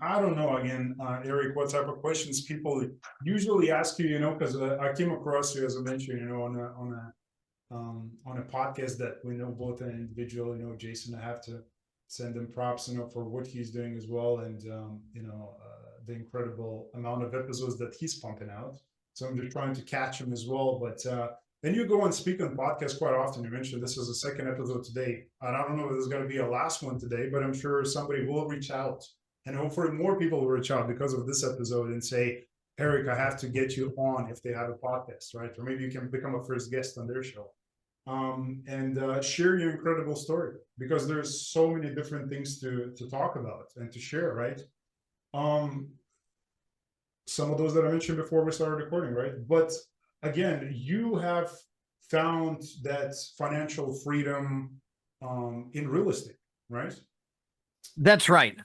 I don't know again, Eric, what type of questions people usually ask you, because I came across you, as I mentioned, on a podcast that we know both an individual, Jason. I have to send him props, for what he's doing as well, and the incredible amount of episodes that he's pumping out. So I'm just trying to catch him as well. But then you go and speak on podcasts quite often. You mentioned this is the second episode today, and I don't know if there's going to be a last one today, but I'm sure somebody will reach out, and hopefully more people will reach out because of this episode and say, Eric, I have to get you on if they have a podcast, right? Or maybe you can become a first guest on their show, and share your incredible story, because there's so many different things to talk about and to share, right? Um, some of those that I mentioned before we started recording, right? But again, you have found that financial freedom in real estate, right? That's right.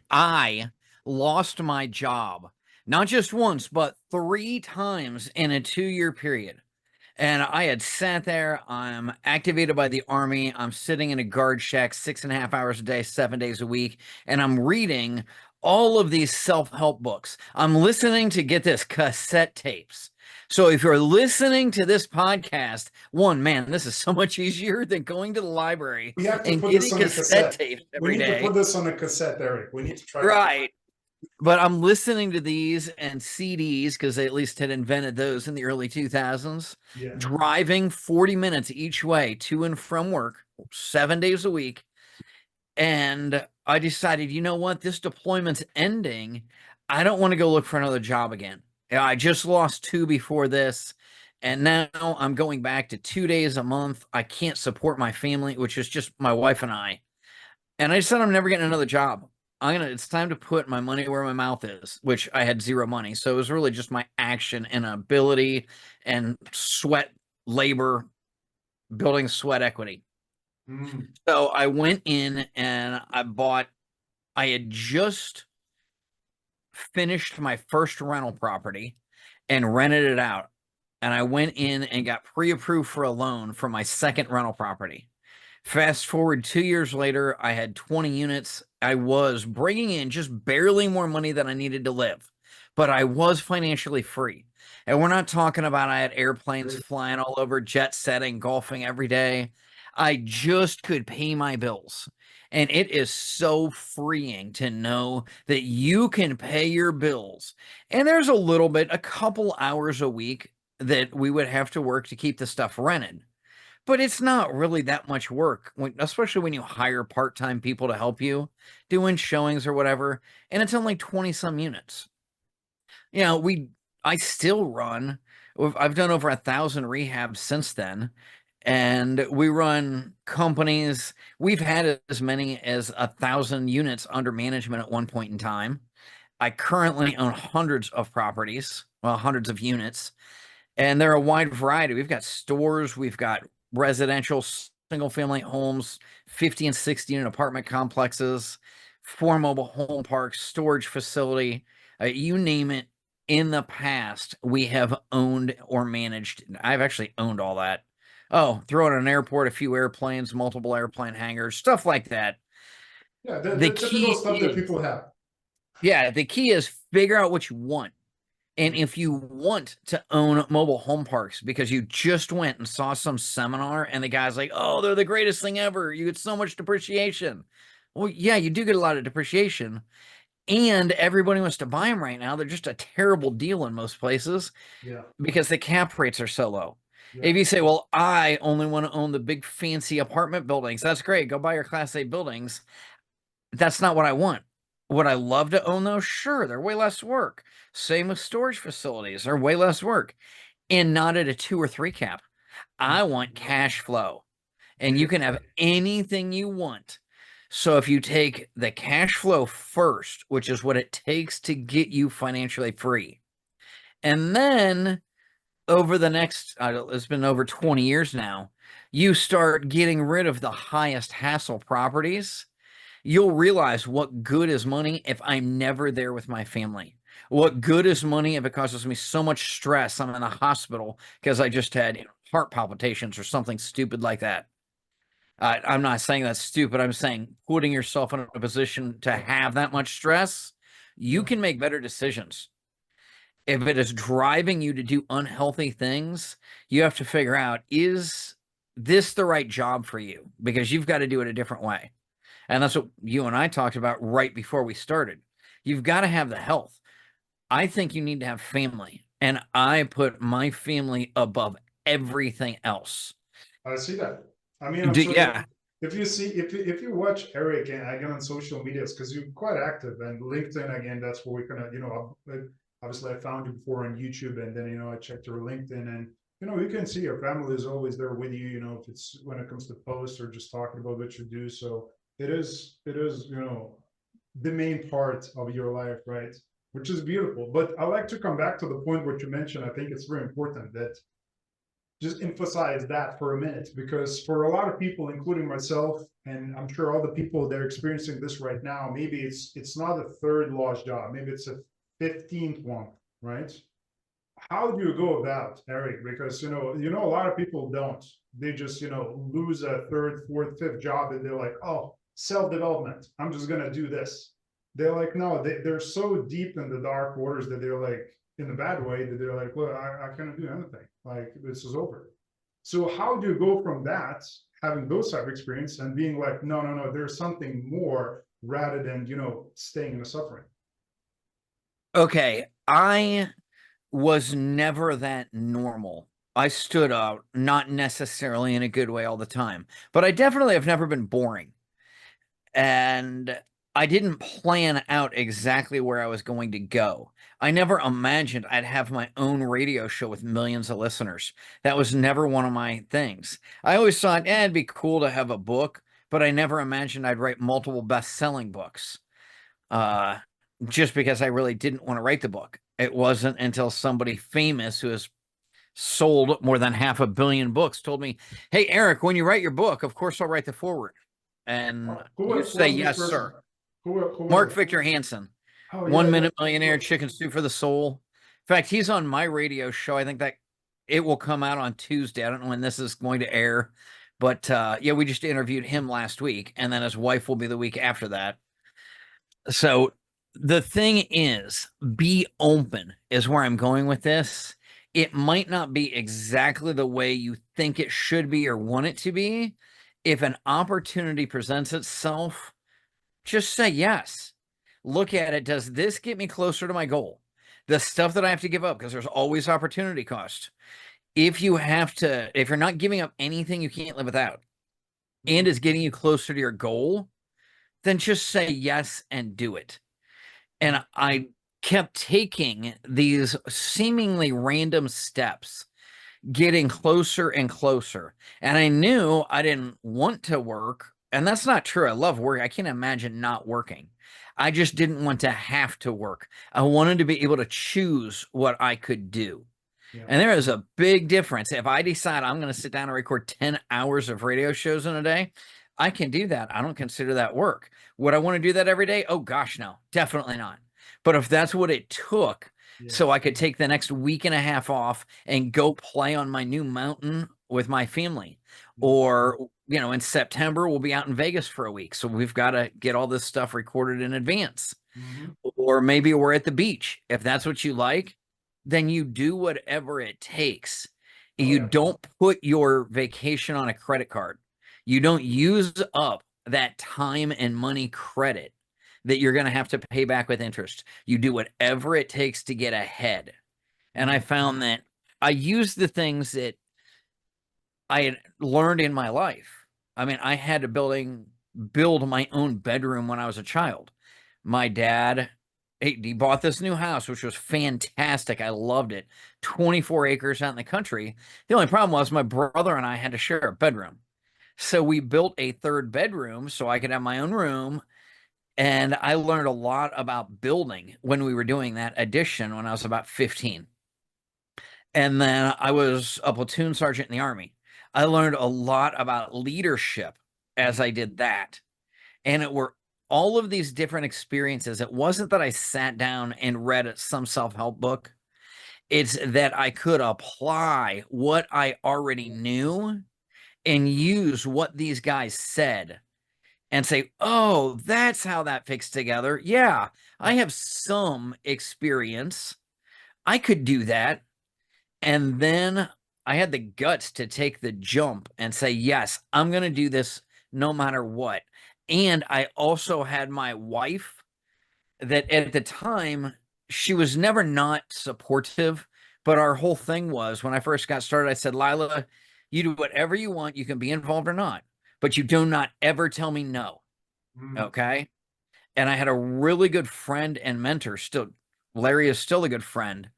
I lost my job, not just once, but 3 times in a 2-year period. And I had sat there. I'm activated by the Army. I'm sitting in a guard shack 6.5 hours a day, 7 days a week. And I'm reading all of these self-help books. I'm listening to, get this, cassette tapes. So if you're listening to this podcast, man, this is so much easier than going to the library We have to and put this getting on a cassette cassette. tapes We every need to day. put this on a cassette, Eric. We need to try. Right. But I'm listening to these and CDs, because they at least had invented those in the early 2000s. Yeah. Driving 40 minutes each way to and from work, 7 days a week. And I decided, you know what? This deployment's ending. I don't want to go look for another job again. I just lost 2 before this. And now I'm going back to 2 days a month. I can't support my family, which is just my wife and I. And I decided I'm never getting another job. It's time to put my money where my mouth is, which I had 0 money. So it was really just my action and ability and sweat, labor, building sweat equity. So I went in and I had just finished my first rental property and rented it out. And I went in and got pre-approved for a loan for my second rental property. Fast forward 2 years later, I had 20 units. I was bringing in just barely more money than I needed to live, but I was financially free. And we're not talking about I had airplanes flying all over, jet setting, golfing every day. I just could pay my bills. And it is so freeing to know that you can pay your bills. And there's a couple hours a week that we would have to work to keep the stuff rented. But it's not really that much work, especially when you hire part-time people to help you doing showings or whatever, and it's only 20-some units. I still run. I've done over 1,000 rehabs since then, and we run companies. We've had as many as 1,000 units under management at one point in time. I currently own hundreds of properties, hundreds of units, and they're a wide variety. We've got stores, we've got residential single-family homes, 50 and 60 unit apartment complexes, 4 mobile home parks, storage facility, you name it. In the past, we have owned or managed. I've actually owned all that. Oh, throw in an airport, a few airplanes, multiple airplane hangars, stuff like that. Yeah, the typical stuff that people have. Yeah, the key is figure out what you want. And if you want to own mobile home parks because you just went and saw some seminar and the guy's like, oh, they're the greatest thing ever, you get so much depreciation. Well, yeah, you do get a lot of depreciation, and everybody wants to buy them right now. They're just a terrible deal in most places, because the cap rates are so low. If you say, well, I only want to own the big fancy apartment buildings, that's great. Go buy your Class A buildings. That's not what I want. Would I love to own those? Sure, they're way less work. Same with storage facilities, they're way less work, and not at a 2 or 3 cap. I want cash flow, and you can have anything you want. So if you take the cash flow first, which is what it takes to get you financially free, and then over the next, it's been over 20 years now, you start getting rid of the highest hassle properties, you'll realize what good is money if I'm never there with my family. What good is money if it causes me so much stress, I'm in the hospital because I just had heart palpitations or something stupid like that. I'm not saying that's stupid. I'm saying putting yourself in a position to Yeah, have that much stress, you yeah. can make better decisions. If it is driving you to do unhealthy things, you have to figure out, is this the right job for you? Because you've got to do it a different way. And that's what you and I talked about right before we started. You've got to have the health. I think you need to have family. And I put my family above everything else. I see that. I mean, I'm sure Yeah. if you see if you watch Eric and again on social medias because you're quite active and LinkedIn again, that's where we kind of obviously I found you before on YouTube and then I checked your LinkedIn and you can see your family is always there with you. If it's when it comes to posts or just talking about what you do. So it is the main part of your life, right? Which is beautiful. But I like to come back to the point what you mentioned. I think it's very important that just emphasize that for a minute because for a lot of people including myself and I'm sure all the people that are experiencing this right now, maybe it's not a third lost job, maybe it's a 15th one, right? How do you go about, Eric? Because a lot of people don't, they just lose a third, fourth, fifth job and they're like, oh, self-development, I'm just gonna do this. They're like, no, they're so deep in the dark waters that they're like, in a bad way, that they're like, well, I cannot do anything, like this is over. So how do you go from that, having those type of experience and being like, no, no, no, there's something more rather than staying in the suffering? Okay. I was never that normal. I stood out, not necessarily in a good way all the time, but I definitely have never been boring. And I didn't plan out exactly where I was going to go. I never imagined I'd have my own radio show with millions of listeners. That was never one of my things. I always thought, it'd be cool to have a book, but I never imagined I'd write multiple best-selling books. Uh, just because I really didn't want to write the book. It wasn't until somebody famous who has sold more than 500 million books told me, "Hey, Eric, when you write your book, of course I'll write the forward." And you Who say, was this "Yes, person? sir." Who was Mark it? Victor Hansen, Oh yeah, 1 Minute yeah. Millionaire, Chicken Soup for the Soul. In fact, he's on my radio show. I think that it will come out on Tuesday. I don't know when this is going to air, but yeah, we just interviewed him last week, and then his wife will be the week after that. So the thing is, be open is where I'm going with this. It might not be exactly the way you think it should be or want it to be. If an opportunity presents itself, just say yes. Look at it. Does this get me closer to my goal? The stuff that I have to give up, because there's always opportunity cost. If you're not giving up anything you can't live without and Mhm. is getting you closer to your goal, then just say yes and do it. And I kept taking these seemingly random steps, getting closer and closer. And I knew I didn't want to work. And that's not true. I love work. I can't imagine not working. I just didn't want to have to work. I wanted to be able to choose what I could do. Yeah. And there is a big difference. If I decide I'm going to sit down and record 10 hours of radio shows in a day, I can do that. I don't consider that work. Would I want to do that every day? Oh, gosh, no, definitely not. But if that's what it took Yeah. so I could take the next week and a half off and go play on my new mountain with my family, Yeah. or, in September, we'll be out in Vegas for a week. So we've got to get all this stuff recorded in advance. Mhm. Or maybe we're at the beach. If that's what you like, then you do whatever it takes. Oh You yeah. don't put your vacation on a credit card. You don't use up that time and money credit that you're going to have to pay back with interest. You do whatever it takes to get ahead. And I Mhm. found that I used the things that I had learned in my life. I mean, I had to build my own bedroom when I was a child. My dad, he bought this new house, which was fantastic. I loved it. 24 acres out in the country. The only problem was my brother and I had to share a bedroom. So we built a third bedroom so I could have my own room. And I learned a lot about building when we were doing that addition when I was about 15. And then I was a platoon sergeant in the Army. I learned a lot about leadership as I did that. And it were all of these different experiences. It wasn't that I sat down and read some self-help book. It's that I could apply what I already knew and use what these guys said and say, oh, that's how that fits together. Yeah, I have some experience. I could do that. And then I had the guts to take the jump and say, yes, I'm going to do this no matter what. And I also had my wife that at the time, she was never not supportive. But our whole thing was when I first got started, I said, Lila, you do whatever you want. You can be involved or not, but you do not ever tell me no. Mm. Okay. And I had a really good friend and mentor still. Larry is still a good friend.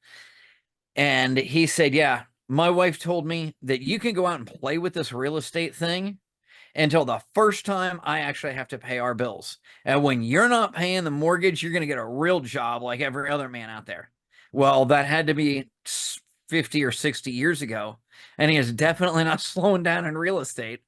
And he said, yeah, my wife told me that you can go out and play with this real estate thing until the first time I actually have to pay our bills. And when you're not paying the mortgage, you're going to get a real job like every other man out there. Well, that had to be 50 or 60 years ago. And he is definitely not slowing down in real estate.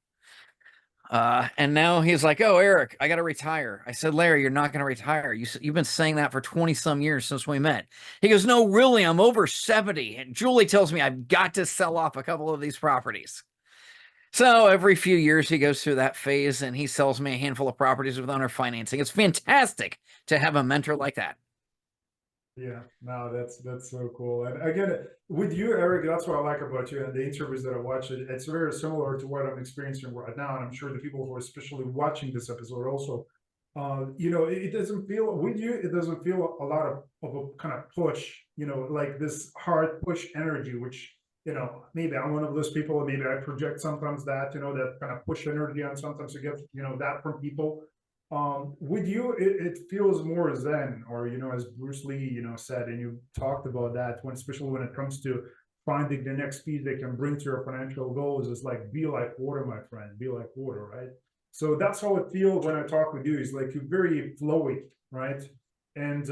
And now he's like, oh, Eric, I got to retire. I said, Larry, you're not going to retire. You've been saying that for 20 some years since we met. He goes, no, really, I'm over 70. And Julie tells me I've got to sell off a couple of these properties. So every few years he goes through that phase and he sells me a handful of properties with owner financing. It's fantastic to have a mentor like that. Yeah, no, that's so cool. And again, with you, Eric, that's what I like about you and the interviews that I watch. It's very similar to what I'm experiencing right now, and I'm sure the people who are especially watching this episode also. It doesn't feel with you. It doesn't feel a lot of a kind of push. Like this hard push energy, which maybe I'm one of those people, and maybe I project sometimes that that kind of push energy, and sometimes you get that from people. With you, it feels more zen, or as Bruce Lee said, and you talked about that, especially when it comes to finding the next speed they can bring to your financial goals. Is like, be like water, my friend, be like water, right? So that's how it feels when I talk with you. It's like you're very flowy, right? And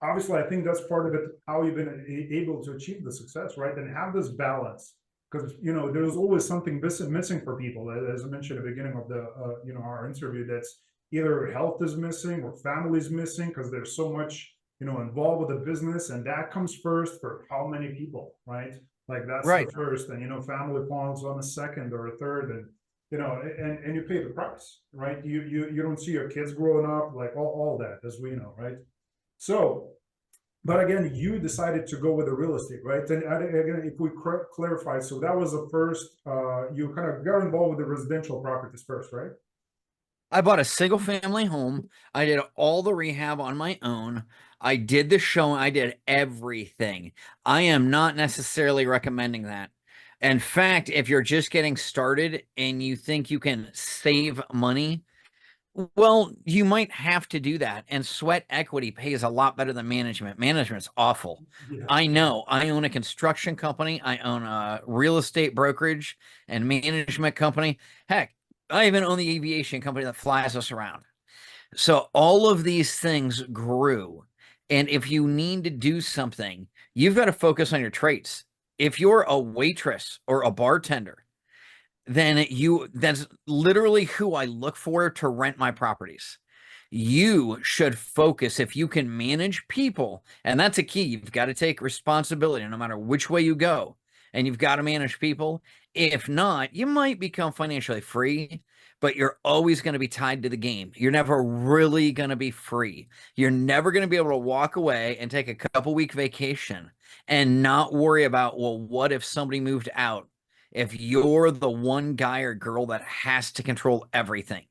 obviously I think that's part of it, how you've been able to achieve the success, right? And have this balance, because there's always something missing for people, as I mentioned at the beginning of the our interview. That's either health is missing or family is missing, because there's so much involved with the business, and that comes first for how many people, right? Like that's the Right. first, and family falls on the second or a third, and and you pay the price, right? You don't see your kids growing up, like all that, as we know, right? So, but again, you decided to go with the real estate, right? And again, if we clarify, so that was the first, you kind of got involved with the residential properties first, right? I bought a single family home. I did all the rehab on my own. I did the show. I did everything. I am not necessarily recommending that. In fact, if you're just getting started and you think you can save money, well, you might have to do that. And sweat equity pays a lot better than management. Management's awful. Yeah. I know. I own a construction company. I own a real estate brokerage and management company. Heck, I even own the aviation company that flies us around. So all of these things grew. And if you need to do something, you've got to focus on your traits. If you're a waitress or a bartender, then that's literally who I look for to rent my properties. You should focus if you can manage people, and that's a key. You've got to take responsibility no matter which way you go, and you've got to manage people. If not, you might become financially free, but you're always going to be tied to the game. You're never really going to be free. You're never going to be able to walk away and take a couple week vacation and not worry about, well, what if somebody moved out? If you're the one guy or girl that has to control everything,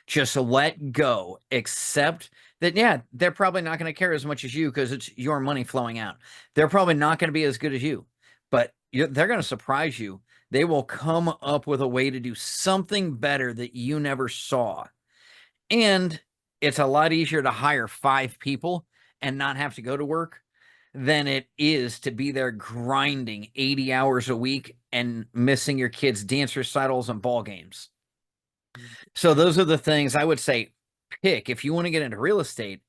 just let go, accept that, yeah, they're probably not going to care as much as you because it's your money flowing out. They're probably not going to be as good as you, but they're going to surprise you. They will come up with a way to do something better that you never saw. And it's a lot easier to hire 5 people and not have to go to work than it is to be there grinding 80 hours a week and missing your kids' dance recitals and ball games. So those are the things I would say pick. If you want to get into real estate,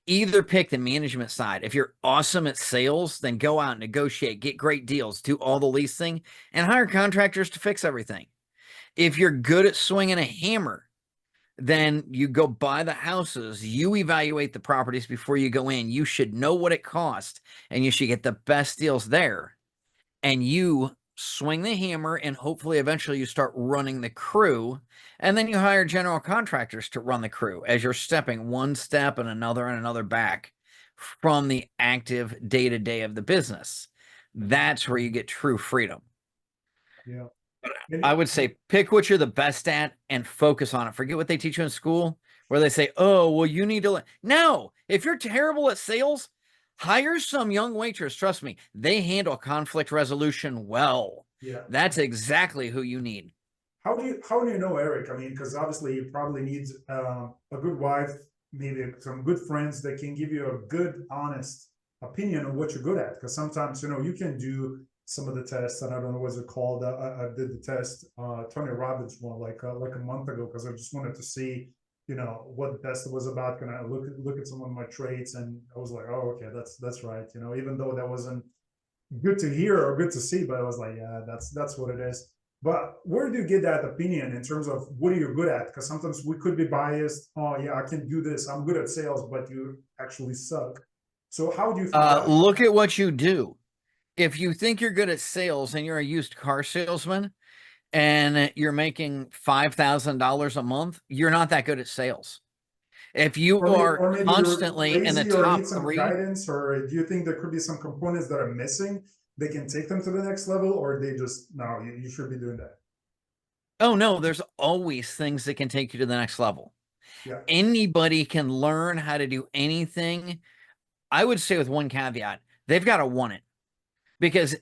either pick the management side. If you're awesome at sales, then go out and negotiate, get great deals, do all the leasing, and hire contractors to fix everything. If you're good at swinging a hammer, then you go buy the houses, you evaluate the properties before you go in. You should know what it costs, and you should get the best deals there. And you swing the hammer, and hopefully eventually you start running the crew. And then you hire general contractors to run the crew as you're stepping one step and another back from the active day-to-day of the business. That's where you get true freedom. Yeah. I would say pick what you're the best at and focus on it. Forget what they teach you in school, where they say, oh, well, you need to. No, if you're terrible at sales, hire some young waitress. Trust me, they handle conflict resolution well. Yeah. That's exactly who you need. How do you know Eric? I mean, because obviously you probably need a good wife, maybe some good friends that can give you a good, honest opinion on what you're good at. Because sometimes, you know, you can do some of the tests, and I don't know what's it called. I did the test, Tony Robbins one, like a month ago, because I just wanted to see, you know, what the test was about. Can I look at some of my traits? And I was like, oh, okay, that's right. You know, even though that wasn't good to hear or good to see, but I was like, yeah, that's what it is. But where do you get that opinion in terms of what are you good at? Because sometimes we could be biased. Oh yeah, I can do this. I'm good at sales, but you actually suck. So how do you find out? Look at what you do. If you think you're good at sales and you're a used car salesman and you're making $5,000 a month, you're not that good at sales. If you are Or maybe you're constantly in the lazy or need top some three, guidance, or do you think there could be some components that are missing? They can take them to the next level, or they just no, you should be doing that. oh no, there's always things that can take you to the next level. Yeah. Anybody can learn how to do anything. I would say with one caveat, they've got to want it, because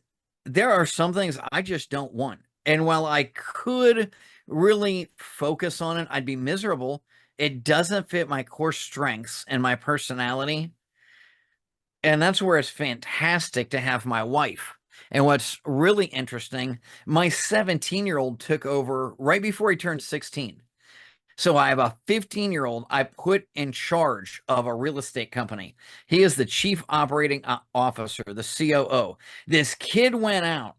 there are some things I just don't want. And while I could really focus on it, I'd be miserable. It doesn't fit my core strengths and my personality. And that's where it's fantastic to have my wife. And what's really interesting, my 17-year-old took over right before he turned 16. So I have a 15-year-old I put in charge of a real estate company. He is the chief operating officer, the COO. This kid went out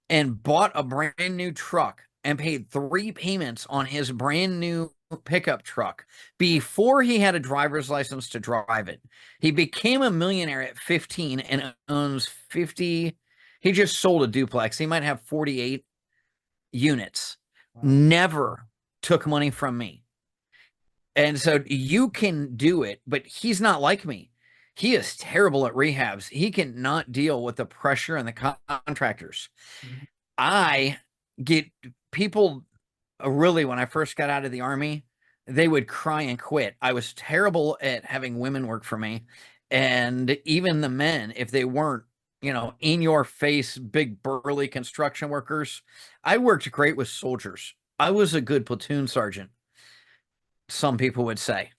and bought a brand new truck and paid 3 payments on his brand new pickup truck before he had a driver's license to drive it. He became a millionaire at 15 and owns 50. He just sold a duplex. He might have 48 units. Never took money from me. And so you can do it, but he's not like me. He is terrible at rehabs. He cannot deal with the pressure and the contractors. Mhm. I get people really, when I first got out of the Army, they would cry and quit. I was terrible at having women work for me. And even the men, if they weren't, you know, in your face, big burly construction workers, I worked great with soldiers. I was a good platoon sergeant, some people would say.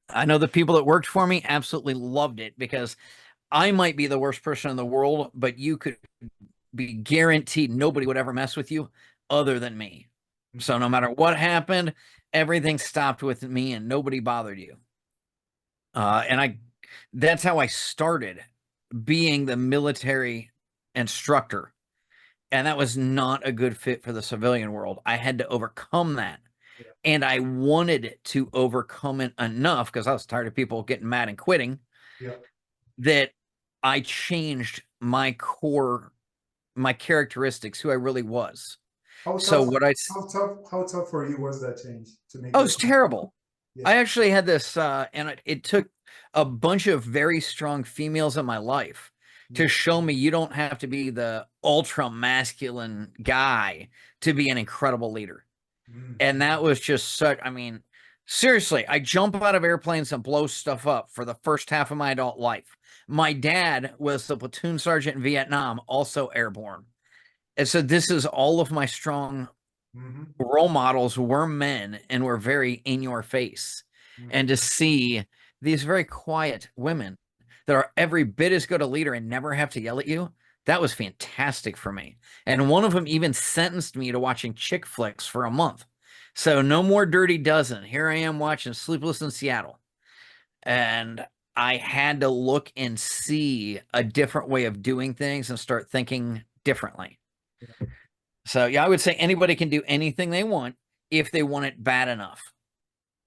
I know the people that worked for me absolutely loved it, because I might be the worst person in the world, but you could be guaranteed nobody would ever mess with you other than me. So no matter what happened, everything stopped with me and nobody bothered you. And that's how I started being the military instructor. And that was not a good fit for the civilian world. I had to overcome that. Yeah. And I wanted to overcome it enough, because I was tired of people getting mad and quitting, Yeah. that I changed my core, my characteristics, who I really was. How So tough, what I, how tough for you was that change to make oh, that? it's terrible. Yeah. I actually had this, and it took a bunch of very strong females in my life to show me you don't have to be the ultra masculine guy to be an incredible leader. And that was just such, I mean, seriously, I jump out of airplanes and blow stuff up for the first half of my adult life. My dad was the platoon sergeant in Vietnam, also airborne. And so this is all of my strong role models were men and were very in your face. And to see these very quiet women that are every bit as good a leader and never have to yell at you, that was fantastic for me. And one of them even sentenced me to watching chick flicks for a month. So no more Dirty Dozen. Here I am watching Sleepless in Seattle. And I had to look and see a different way of doing things and start thinking differently. So yeah, I would say anybody can do anything they want if they want it bad enough.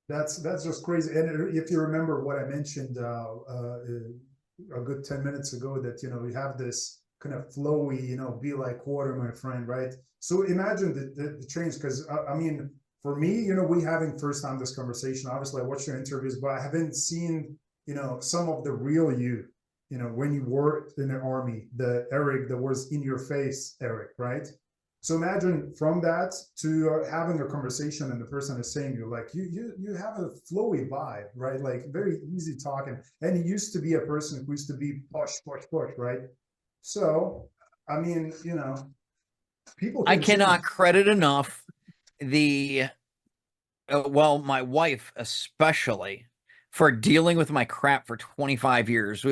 That's just crazy. And if you remember what I mentioned a good 10 minutes ago, that you know you have this kind of flowy, be like water, my friend, right? So imagine the change, because I mean, for me, we having first time this conversation. Obviously, I watched your interviews, but I haven't seen, some of the real you, when you were in the army, the Eric that was in your face, Eric, right? So imagine from that to having a conversation and the person is saying you like you have a flowy vibe, right? Like very easy talking. And he used to be a person who used to be push, right? So I mean, people I can change. cannot credit enough the well, my wife especially for dealing with my crap for 25 years.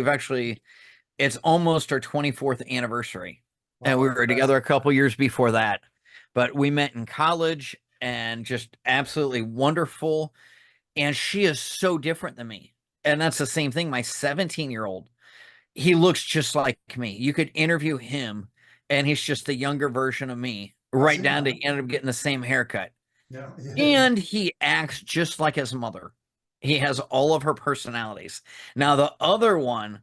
It's almost our 24th anniversary. And we Wow, were that's together a couple years before that. But we met in college and just absolutely wonderful. And she is so different than me. And that's the same thing. My 17-year-old, he looks just like me. You could interview him, and he's just the younger version of me, I've right seen down to that. he ended up getting the same haircut. Yeah, yeah, And he acts just like his mother. He has all of her personalities. Now, the other one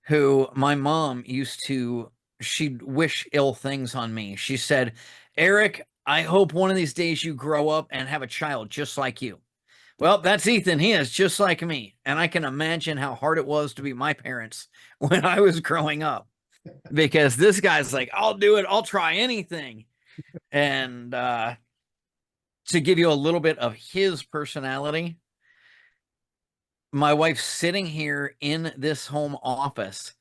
who my mom used to, she'd wish ill things on me. She said, Eric, I hope one of these days you grow up and have a child just like you. Well, that's Ethan. He is just like me. And I can imagine how hard it was to be my parents when I was growing up because this guy's like, I'll do it. I'll try anything. And to give you a little bit of his personality, my wife's sitting here in this home office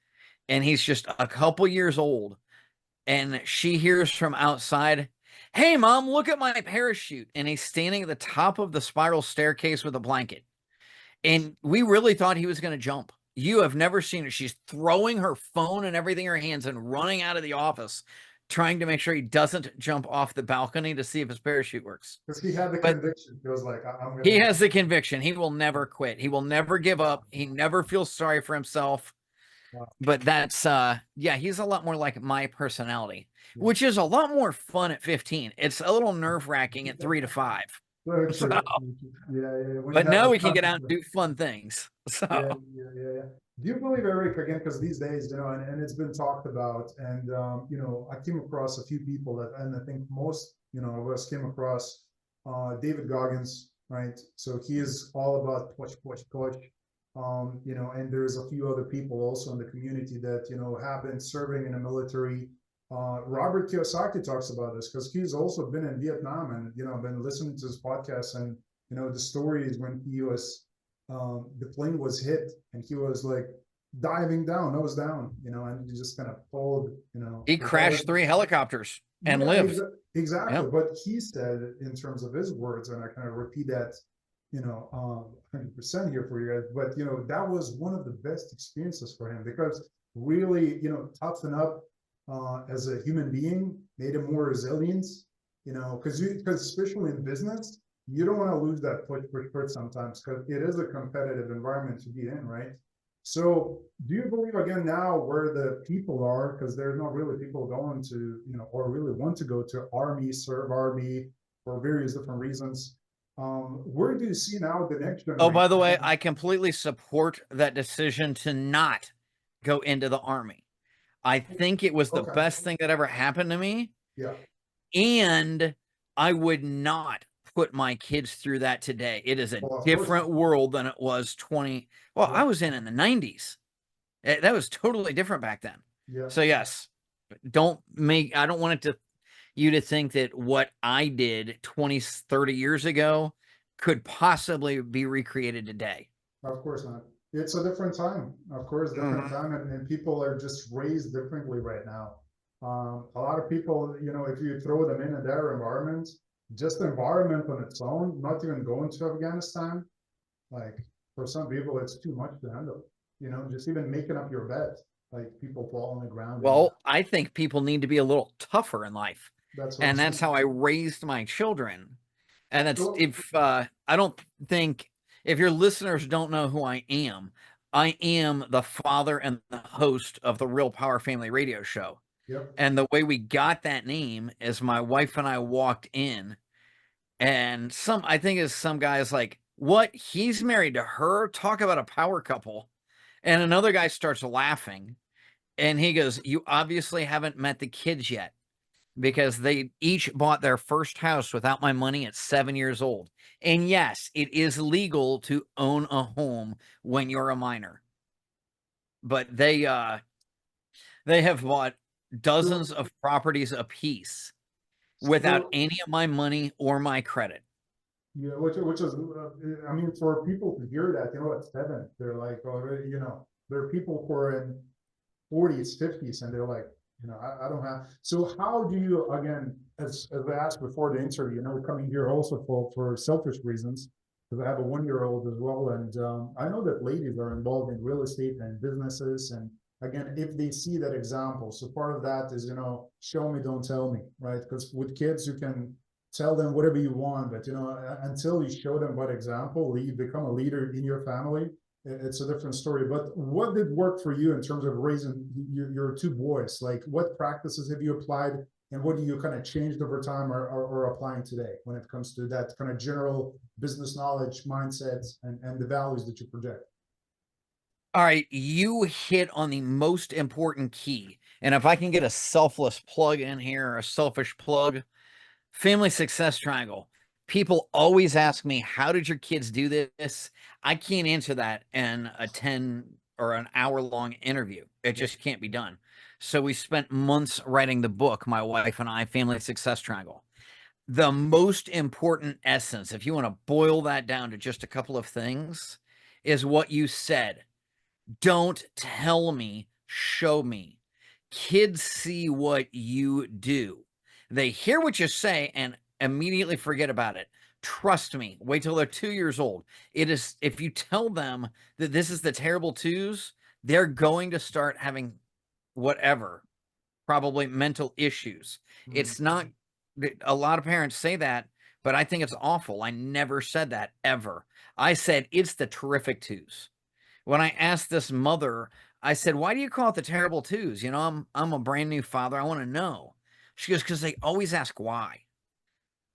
and he's just a couple years old. And she hears from outside, Hey, mom, look at my parachute. And he's standing at the top of the spiral staircase with a blanket. And we really thought he was going to jump. You have never seen her. She's throwing her phone and everything in her hands and running out of the office, trying to make sure he doesn't jump off the balcony to see if his parachute works. because he had the But conviction. He was like, I'm he gonna do has the conviction. He will never quit. He will never give up. He never feels sorry for himself. Wow. But that's yeah, he's a lot more like my personality, Yeah. which is a lot more fun at 15. It's a little nerve-wracking at 3 to 5. So So, true. Yeah, yeah. When you but have now the we can get out and confidence. do fun things. Yeah, So yeah. Do you believe, Eric, again, because these days, and it's been talked about, and I came across a few people that, and I think most, of us came across David Goggins, right? So he is all about push. And there's a few other people also in the community that, have been serving in the military. Robert Kiyosaki talks about this because he's also been in Vietnam and, been listening to his podcast and, the stories when he was the plane was hit and he was like diving down, nose down, and he just kind of pulled, he with all his, crashed 3 helicopters and yeah, lived. exactly. Yeah. But he said, in terms of his words, and I kind of repeat that, 100% here for you guys, but that was one of the best experiences for him because really, toughen up as a human being, made him more resilient, because especially in business, you don't want to lose that push sometimes because it is a competitive environment to be in, right? So do you believe again now where the people are, because there's not really people going to, or really want to go to army, serve army for various different reasons. Where do you see now the next Oh, by the way, generation? I completely support that decision to not go into the army. I think it was the Okay. best thing that ever happened to me. Yeah. And I would not put my kids through that today. It is a Well, of course different not. world than it was 20. Well, Yeah. I was in the 90s. That was totally different back then. Yeah. So yes, I don't want it to you to think that what I did 20, 30 years ago could possibly be recreated today. Of course not. It's a different time, of course, different Mhm. time, and people are just raised differently right now. A lot of people, if you throw them in their environment, just the environment on its own, not even going to Afghanistan, like for some people, it's too much to handle. Just even making up your bed, like people fall on the ground, and Well, I think people need to be a little tougher in life. that's what I'm And that's saying. how I raised my children. And it's So, if I don't think if your listeners don't know who I am the father and the host of the Real Power Family Radio Show. yep, And the way we got that name is my wife and I walked in, and I think is some guys like, what? He's married to her? Talk about a power couple. And another guy starts laughing. And he goes, "You obviously haven't met the kids yet because they each bought their first house without my money at 7 years old. And yes, it is legal to own a home when you're a minor, but they have bought dozens So, of properties apiece without so any of my money or my credit." yeah, which is, I mean, for people to hear that, at 7, they're like already, there are people who are in 40s, 50s, and they're like, I don't have. So how do you, again, as I asked before the interview, coming here also for selfish reasons, because I have a 1 year old as well, and I know that ladies are involved in real estate and businesses, and again, if they see that example, so part of that is, show me, don't tell me, right? Because with kids, you can tell them whatever you want, but until you show them what example, you become a leader in your family, it's a different story. But what did work for you in terms of raising your two boys? Like, what practices have you applied, and what do you kind of changed over time, or applying today when it comes to that kind of general business knowledge, mindset, and the values that you project? All right, you hit on the most important key. And if I can get a selfless plug in here, or a selfish plug, family success triangle. People always ask me, "How did your kids do this?" I can't answer that in a 10 or an hour long interview. It Yeah, just can't be done. So we spent months writing the book, my wife and I, Family Success Triangle. The most important essence, if you want to boil that down to just a couple of things, is what you said. Don't tell me, show me. Kids see what you do. They hear what you say and immediately forget about it. Trust me, wait till they're 2 years old. It is, if you tell them that this is the terrible twos, they're going to start having whatever, probably mental issues. mhm, It's not, a lot of parents say that, but I think it's awful. I never said that ever. I said it's the terrific twos. When I asked this mother, I said, "Why do you call it the terrible twos? I'm a brand new father. I want to know." She goes, "Because they always ask why."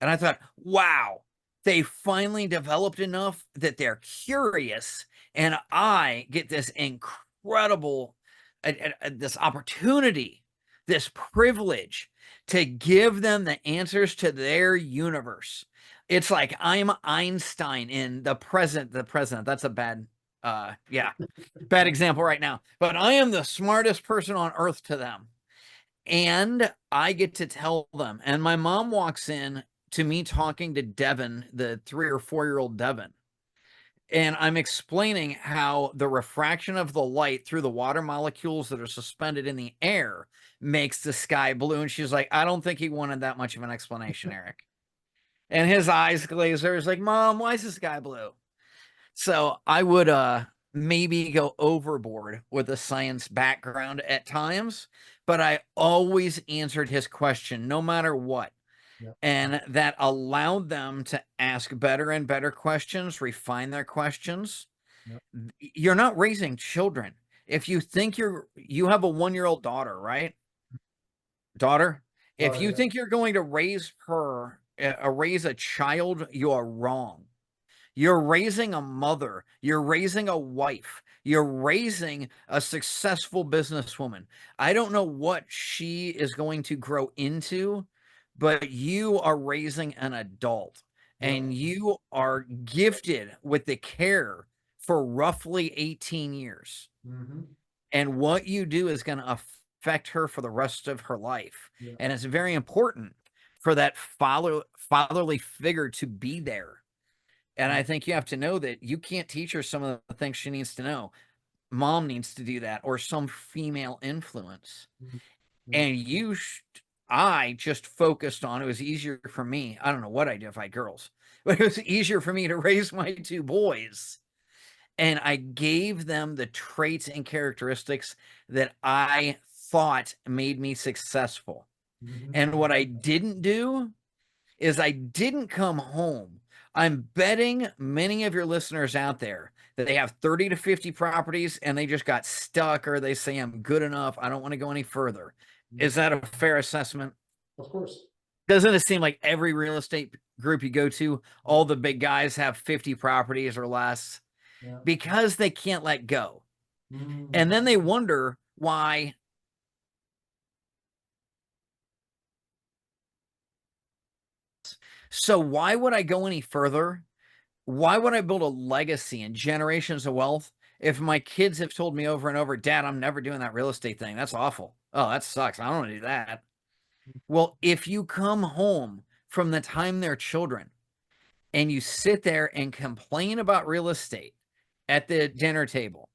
And I thought, wow, they finally developed enough that they're curious, and I get this incredible, this opportunity, this privilege to give them the answers to their universe. It's like I'm Einstein in the present. The present. That's a bad, yeah, bad example right now. But I am the smartest person on earth to them. And I get to tell them. And my mom walks in to me talking to Devin, the 3 or 4 year old Devin. And I'm explaining how the refraction of the light through the water molecules that are suspended in the air makes the sky blue. And she's like, "I don't think he wanted that much of an explanation, Eric." And his eyes glaze over. He's like, "Mom, why is the sky blue?" So I would maybe go overboard with the science background at times, but I always answered his question no matter what. yeah, And that allowed them to ask better and better questions, refine their questions. yeah. You're not raising children. If you think you have a 1 year old daughter, right? Daughter, if Oh, you yeah. think you're going to raise her, raise a child, you are wrong. You're raising a mother. You're raising a wife. You're raising a successful businesswoman. I don't know what she is going to grow into, but you are raising an adult, Yeah. and you are gifted with the care for roughly 18 years. Hmm. And what you do is going to affect her for the rest of her life. Yeah. And it's very important for that fatherly figure to be there. And I think you have to know that you can't teach her some of the things she needs to know. Mom needs to do that, or some female influence. Mhm. Yeah. And I just focused on, it was easier for me. I don't know what I did if I had girls, but it was easier for me to raise my two boys. And I gave them the traits and characteristics that I thought made me successful. Mhm. And what I didn't do is I didn't come home. I'm betting many of your listeners out there that they have 30 to 50 properties and they just got stuck, or they say, "I'm good enough. I don't want to go any further." Mhm. Is that a fair assessment? Of course. Doesn't it seem like every real estate group you go to, all the big guys have 50 properties or less Yeah. because they can't let go? And Mhm. then they wonder why So why would I go any further? Why would I build a legacy and generations of wealth if my kids have told me over and over, Dad, I'm never doing that real estate thing. That's awful. Oh, that sucks. I don't want to do that. Well, if you come home from the time they're children and you sit there and complain about real estate at the dinner table,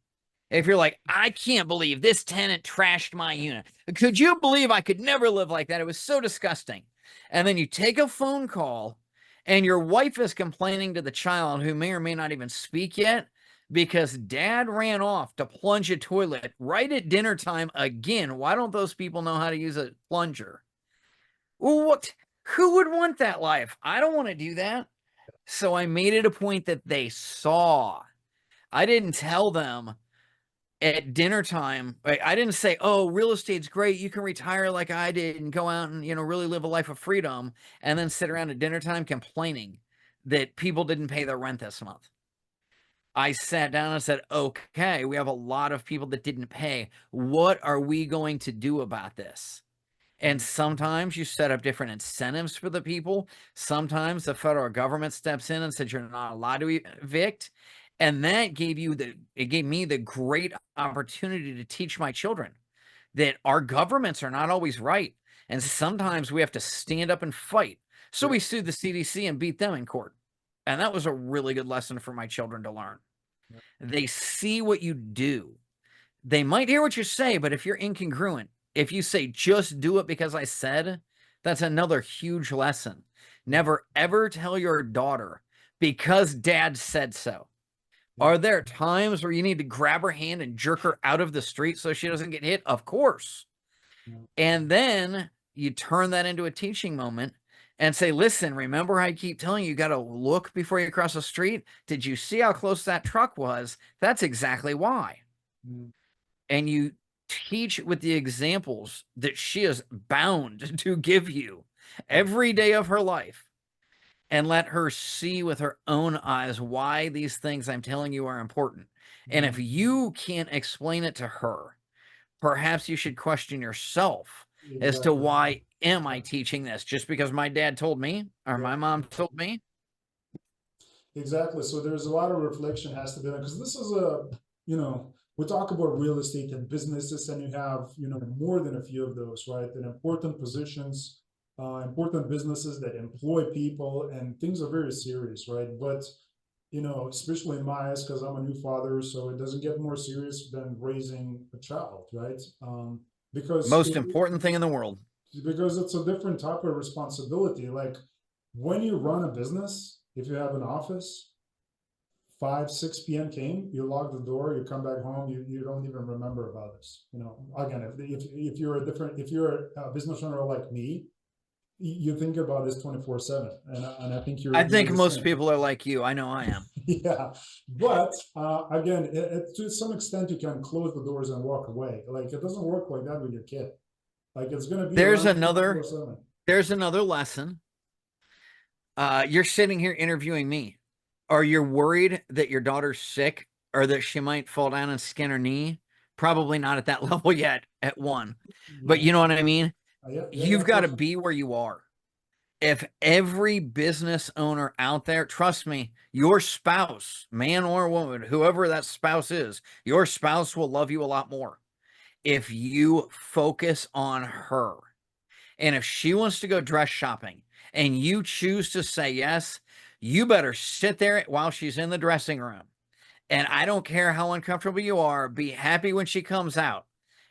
if you're like, I can't believe this tenant trashed my unit. Could you believe I could never live like that? It was so disgusting. And then you take a phone call and your wife is complaining to the child who may or may not even speak yet because dad ran off to plunge a toilet right at dinner time again. Why don't those people know how to use a plunger? Well, what? Who would want that life? I don't want to do that. So I made it a point that they saw. I didn't tell them at dinner time. I didn't say, oh, real estate's great. You can retire like I did and go out and, really live a life of freedom, and then sit around at dinner time complaining that people didn't pay their rent this month. I sat down and said, okay, we have a lot of people that didn't pay. What are we going to do about this? And sometimes you set up different incentives for the people. Sometimes the federal government steps in and says you're not allowed to evict. And that gave me the great opportunity to teach my children that our governments are not always right. And sometimes we have to stand up and fight. So we sued the CDC and beat them in court. And that was a really good lesson for my children to learn. They see what you do. They might hear what you say, but if you're incongruent, if you say, just do it because I said, that's another huge lesson. Never ever tell your daughter, because dad said so. Are there times where you need to grab her hand and jerk her out of the street so she doesn't get hit? Of course. And then you turn that into a teaching moment and say, listen, remember I keep telling you, you got to look before you cross the street? Did you see how close that truck was? That's exactly why. And you teach with the examples that she is bound to give you every day of her life, and let her see with her own eyes why these things I'm telling you are important. And if you can't explain it to her, perhaps you should question yourself as to why am I teaching this just because my dad told me or my mom told me? Exactly. So there's a lot of reflection has to be done because this is a, we talk about real estate and businesses, and you have, more than a few of those, right? And important positions, important businesses that employ people, and things are very serious, right? But, especially in my eyes, because I'm a new father, so it doesn't get more serious than raising a child, right? Most important thing in the world. Because it's a different type of responsibility. Like when you run a business, if you have an office, 5, 6 p.m. came, you lock the door, you come back home, you don't even remember about this. Again, if you're if you're a business owner like me, you think about this 24/7, and I think I think most people are like you. I know I am. Yeah, but again, to some extent, you can close the doors and walk away. Like it doesn't work like that with your kid. Like it's going to be there's another lesson. You're sitting here interviewing me. Are you worried that your daughter's sick or that she might fall down and skin her knee? Probably not at that level yet at 1. But you know what I mean? You've got to be where you are. If every business owner out there, trust me, your spouse, man or woman, whoever that spouse is, your spouse will love you a lot more if you focus on her. And if she wants to go dress shopping and you choose to say yes, you better sit there while she's in the dressing room. And I don't care how uncomfortable you are, be happy when she comes out.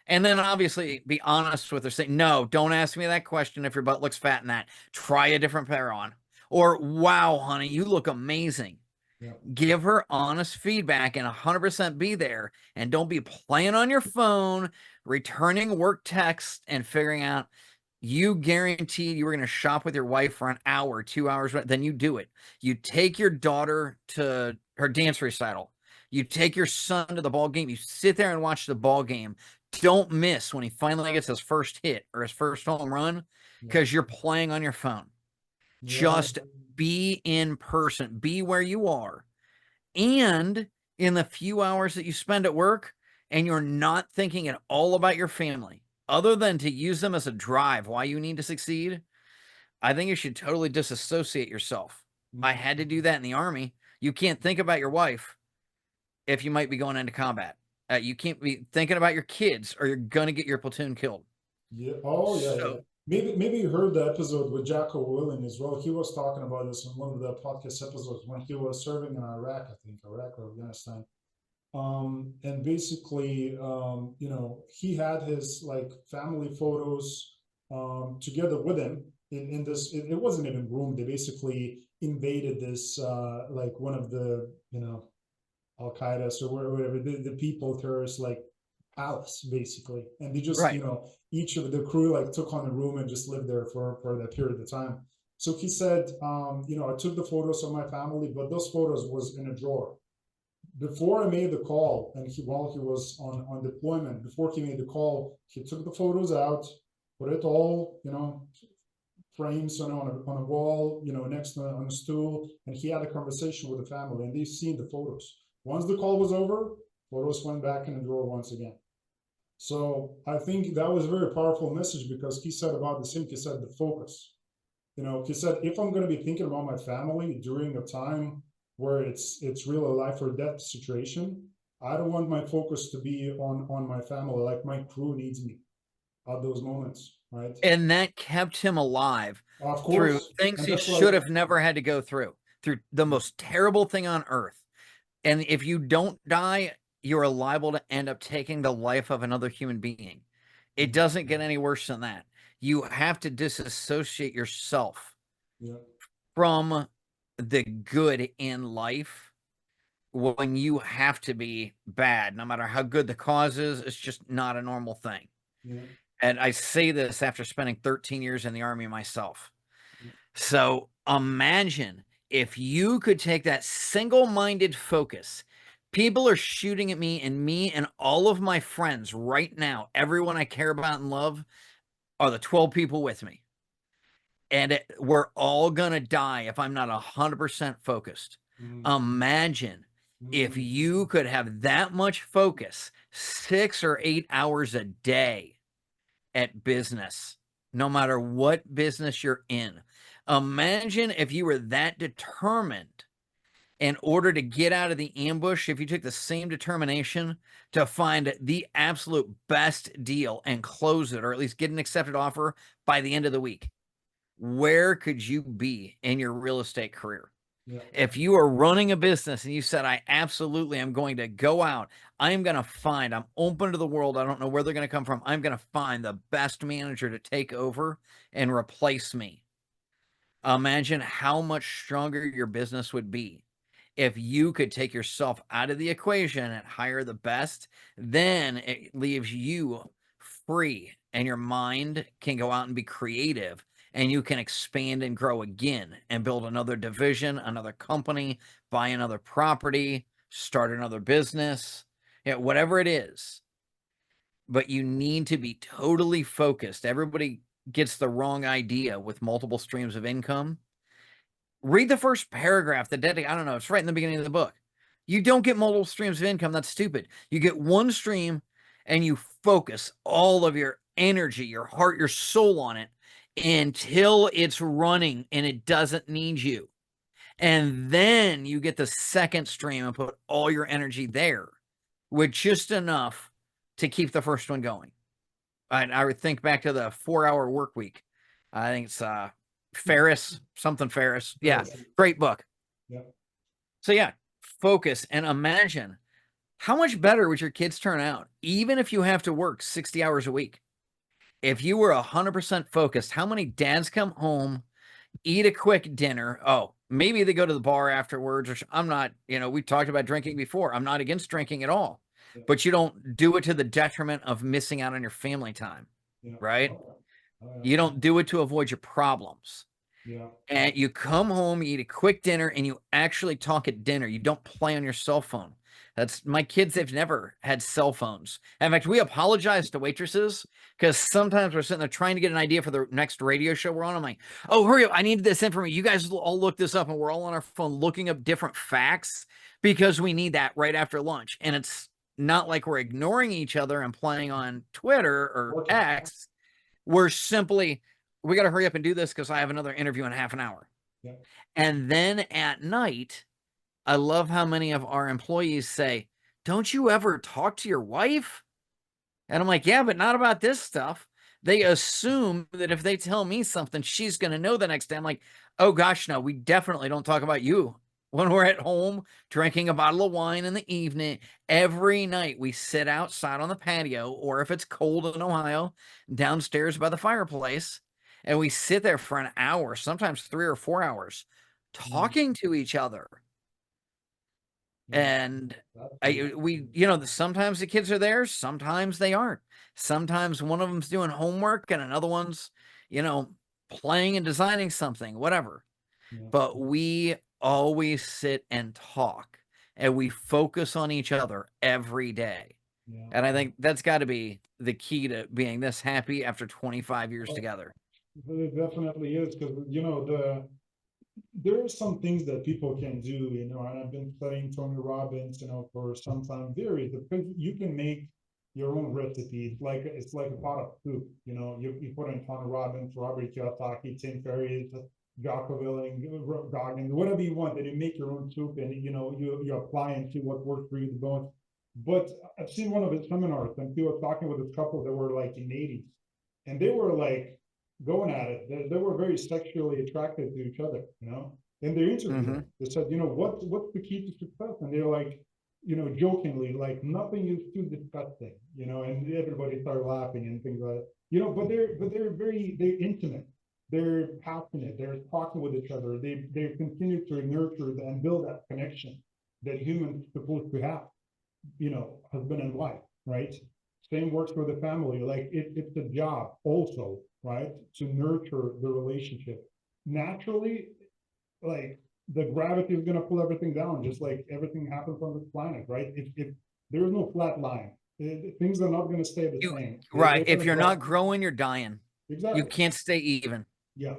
And then obviously be honest with her. Say, no, don't ask me that question if your butt looks fat in that. Try a different pair on. Or, wow, honey, you look amazing. Give her honest feedback and 100% be there. And don't be playing on your phone, returning work texts, and figuring out. You guaranteed you were going to shop with your wife for an hour, 2 hours, then you do it. You take your daughter to her dance recital. You take your son to the ball game. You sit there and watch the ball game. Don't miss when he finally gets his first hit or his first home run because you're playing on your phone. Just be in person. Be where you are. And in the few hours that you spend at work and you're not thinking at all about your family, other than to use them as a drive why you need to succeed, I think you should totally disassociate yourself. I Mhm. had to do that in the Army. You can't think about your wife if you might be going into combat. You can't be thinking about your kids or you're going to get your platoon killed. Yeah. Oh, yeah, yeah. So, Maybe you heard the episode with Jocko Willing as well. He was talking about this in one of the podcast episodes when he was serving in Iraq, I think, Iraq or Afghanistan. And basically, you know, he had his like family photos together with him in this. It wasn't even groomed. They basically invaded this like one of the, you know, Al Qaeda or whatever the people terrorists like palace basically, and they just, you right. know, each of the crew like took on a room and just lived there for that period of time. So he said, you know, I took the photos of my family, but those photos was in a drawer before I made the call, and while he was on deployment, before he made the call, he took the photos out, put it all, you know, frames on a wall, you know, next to on a stool, and he had a conversation with the family, and they've seen the photos. Once the call was over, photos went back in the drawer once again. So I think that was a very powerful message because he said about the same. He said the focus. You know, he said if I'm going to be thinking about my family during a time where it's real a life or death situation, I don't want my focus to be on my family. Like my crew needs me at those moments, right? And that kept him alive Of through course, things and he that's why. should have never had to go through the most terrible thing on earth. And if you don't die, you're liable to end up taking the life of another human being. It Mhm. doesn't get any worse than that. You have to disassociate yourself Yeah, from the good in life when you have to be bad. No matter how good the cause is, it's just not a normal thing. yeah, And I say this after spending 13 years in the Army myself. yeah. So imagine if you could take that single-minded focus. People are shooting at me and all of my friends right now, everyone I care about and love, are the 12 people with me. And we're all gonna die if I'm not 100% focused. Mhm. Imagine if Mhm. you could have that much focus 6 or 8 hours a day at business, no matter what business you're in. Imagine if you were that determined in order to get out of the ambush, if you took the same determination to find the absolute best deal and close it, or at least get an accepted offer by the end of the week. Where could you be in your real estate career? Yeah, If you are running a business and you said, I absolutely am going to go out, I'm going to find, I'm open to the world. I don't know where they're going to come from. I'm going to find the best manager to take over and replace me. Imagine how much stronger your business would be if you could take yourself out of the equation and hire the best. Then it leaves you free and your mind can go out and be creative and you can expand and grow again and build another division, another company, buy another property, start another business, whatever it is. But you need to be totally focused. Everybody gets the wrong idea with multiple streams of income. Read the first paragraph, I don't know, it's right in the beginning of the book. You don't get multiple streams of income. That's stupid. You get one stream and you focus all of your energy, your heart, your soul on it until it's running and it doesn't need you. And then you get the second stream and put all your energy there with just enough to keep the first one going. I would think back to the 4-hour work week. I think it's Ferris, something Ferris. Yeah, great book. yeah. So yeah, focus and imagine how much better would your kids turn out, even if you have to work 60 hours a week. If you were 100% focused, how many dads come home, eat a quick dinner? Oh, maybe they go to the bar afterwards. Or I'm not, we talked about drinking before. I'm not against drinking at all, Yeah. but you don't do it to the detriment of missing out on your family time, Yeah. right? Oh, yeah. You don't do it to avoid your problems. Yeah. And you come home, you eat a quick dinner, and you actually talk at dinner. You don't play on your cell phone. That's my kids. They've never had cell phones. In fact, we apologize to waitresses because sometimes we're sitting there trying to get an idea for the next radio show we're on. I'm like, oh, hurry up. I need this information. You guys all look this up, and we're all on our phone looking up different facts because we need that right after lunch. And it's not like we're ignoring each other and playing on Twitter or Okay. X. We're simply we got to hurry up and do this because I have another interview in half an hour. Yeah. And then at night, I love how many of our employees say, don't you ever talk to your wife? And I'm like, yeah, but not about this stuff. They assume that if they tell me something, she's going to know the next day. I'm like, oh gosh, no, we definitely don't talk about you when we're at home drinking a bottle of wine in the evening. Every night we sit outside on the patio, or if it's cold in Ohio, downstairs by the fireplace, and we sit there for an hour, sometimes 3 or 4 hours, talking to each other. And sometimes the kids are there, sometimes they aren't. Sometimes one of them's doing homework and another one's, playing and designing something, whatever. Yeah. But we always sit and talk, and we focus on each other every day. Yeah. And I think that's got to be the key to being this happy after 25 years together. It definitely is, because there are some things that people can do, and I've been studying Tony Robbins, for some time. Because you can make your own recipe. It's like a pot of soup. You put in Tony Robbins, Robert Kiyosaki, Tim Ferriss, Jocko Willink, Goggins, whatever you want, and you make your own soup, and you apply and see what works for you the most. But I've seen one of his seminars, and he was talking with this couple that were like in the 80s, and they were like going at it. They were very sexually attracted to each other, in their interview. They said, what's the key to success? And they're like, jokingly, like, nothing is too disgusting, and everybody started laughing and things like that, but they're intimate, they're passionate, they're talking with each other, they continue to nurture and build that connection that humans supposed to have, husband and wife, right? Same works for the family. Like it's a job also, right, to nurture the relationship. Naturally, like the gravity is going to pull everything down, just like everything happens on this planet, right? If there is no flat line, things are not going to stay the same. Right. If you're not growing, you're dying. Exactly. You can't stay even. Yeah.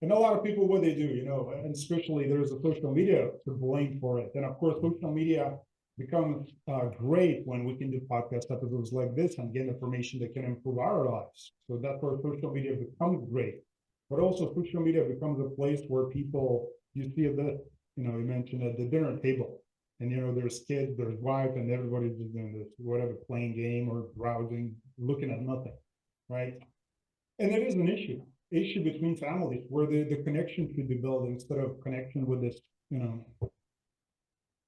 And a lot of people, what they do, and especially there's a social media to blame for it. And of course, social media becomes great when we can do podcast episodes like this and get information that can improve our lives. So that's where social media becomes great. But also social media becomes a place where people, you see this, you mentioned at the dinner table, and there's kids, there's wife, and everybody's just doing this, whatever, playing game or browsing, looking at nothing, right? And it is an issue between families where the connection should be built instead of connection with this,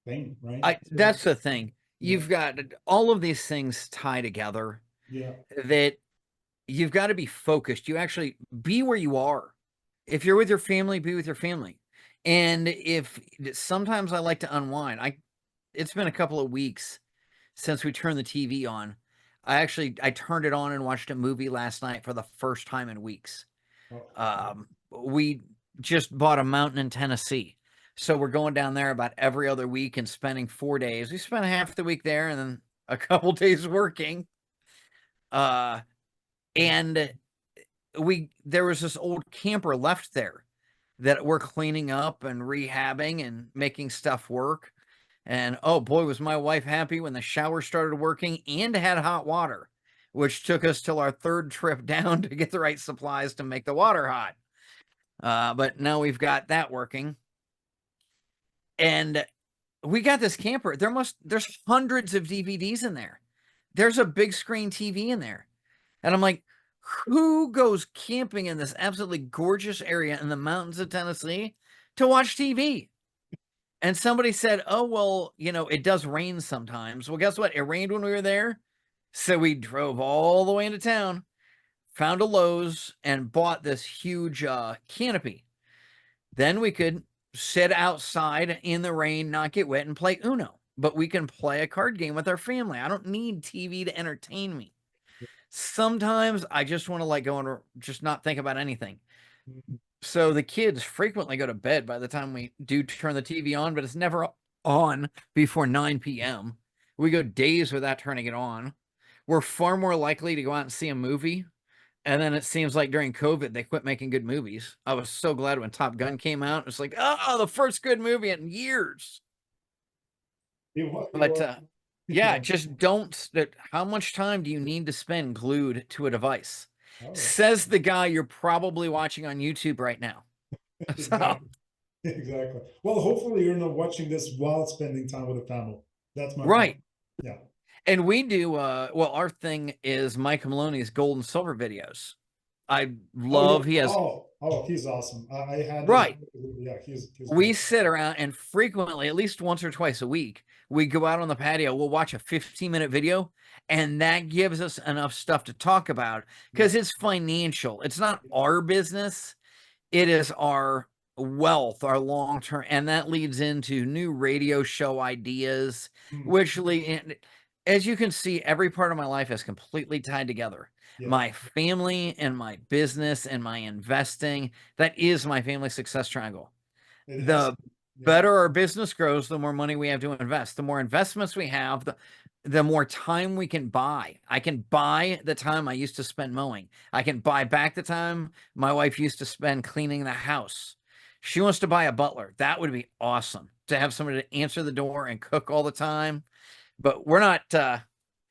thing, right? That's the thing. You've got all of these things tie together. Yeah. That you've got to be focused. You actually be where you are. If you're with your family, be with your family. And if sometimes I like to unwind, it's been a couple of weeks since we turned the TV on. I turned it on and watched a movie last night for the first time in weeks. We just bought a mountain in Tennessee. So we're going down there about every other week and spending 4 days. We spent half the week there and then a couple days working. And there was this old camper left there that we're cleaning up and rehabbing and making stuff work. And oh boy, was my wife happy when the shower started working and had hot water, which took us till our third trip down to get the right supplies to make the water hot. But now we've got that working. And we got this camper. There's hundreds of DVDs in there. There's a big screen TV in there. And I'm like, who goes camping in this absolutely gorgeous area in the mountains of Tennessee to watch TV? And somebody said, oh, well, it does rain sometimes. Well, guess what? It rained when we were there. So we drove all the way into town, found a Lowe's, and bought this huge canopy. Then we could sit outside in the rain, not get wet, and play Uno. But we can play a card game with our family. I don't need TV to entertain me. Sometimes I just want to go and just not think about anything. So the kids frequently go to bed by the time we do turn the TV on, but it's never on before 9 p.m. We go days without turning it on. We're far more likely to go out and see a movie. And then it seems like during COVID, they quit making good movies. I was so glad when Top Gun came out. It's like, oh, the first good movie in years. Yeah, just don't. How much time do you need to spend glued to a device? Oh, Says the guy you're probably watching on YouTube right now. yeah. So, Exactly. Exactly. Well, hopefully you're not watching this while spending time with the family. That's my right. point. Yeah. And we do, well, our thing is Mike Maloney's gold and silver videos. I Oh, yeah. love, he has, He's awesome. I had this. right. Yeah, he's We great. sit around and frequently, at least once or twice a week, we go out on the patio, we'll watch a 15-minute video, and that gives us enough stuff to talk about because it's financial. It's not our business, it is our wealth, our long term, and that leads into new radio show ideas, Mm, which lead, as you can see, every part of my life is completely tied together. yeah, My family and my business and my investing, that is my family success triangle. it has. The Yeah. better our business grows, the more money we have to invest. The more investments we have, the more time we can buy. I can buy the time I used to spend mowing. I can buy back the time my wife used to spend cleaning the house. She wants to buy a butler. That would be awesome to have somebody to answer the door and cook all the time. But we're not,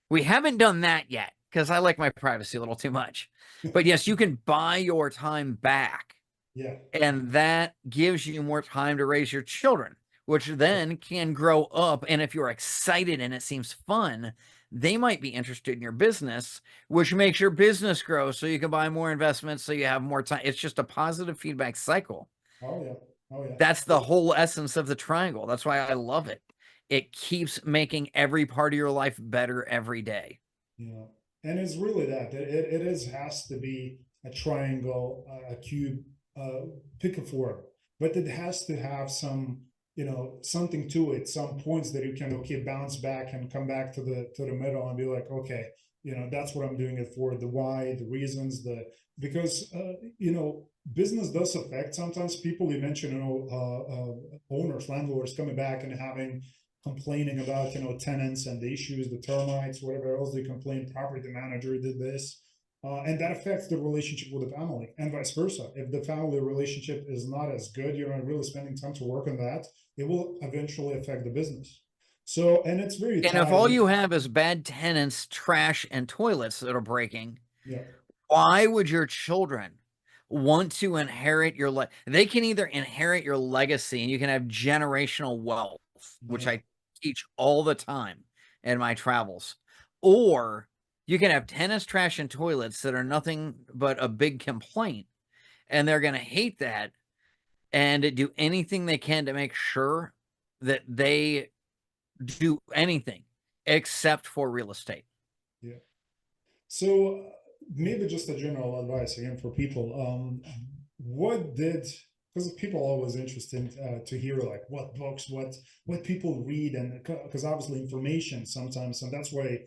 we haven't done that yet because I like my privacy a little too much. But yes, you can buy your time back. Yeah. And that gives you more time to raise your children, which then can grow up. And if you're excited and it seems fun, they might be interested in your business, which makes your business grow so you can buy more investments so you have more time. It's just a positive feedback cycle. Oh yeah. Oh yeah. That's the whole essence of the triangle. That's why I love it. It keeps making every part of your life better every day. Yeah. And it's really that it is has to be a triangle, a cube, pick a form, but it has to have some, something to it, some points that you can bounce back and come back to the middle and be like, okay, that's what I'm doing it for, the why, the reasons, because business does affect sometimes people. You mentioned, owners, landlords coming back and complaining about tenants and the issues, the termites, whatever else they complain, property manager did this, and that affects the relationship with the family, and vice versa. If the family relationship is not as good, you're not really spending time to work on that, it will eventually affect the business. So, and it's very And if tied all in. you have is bad tenants, trash, and toilets that are breaking, Yeah, why would your children want to inherit your they can either inherit your legacy and you can have generational wealth, which yeah, I teach all the time in my travels, or you can have tennis, trash, and toilets that are nothing but a big complaint, and they're going to hate that and do anything they can to make sure that they do anything except for real estate. yeah. So maybe just a general advice again for people. What did because people are always interested to hear like what books, what people read, and because obviously information sometimes, and that's why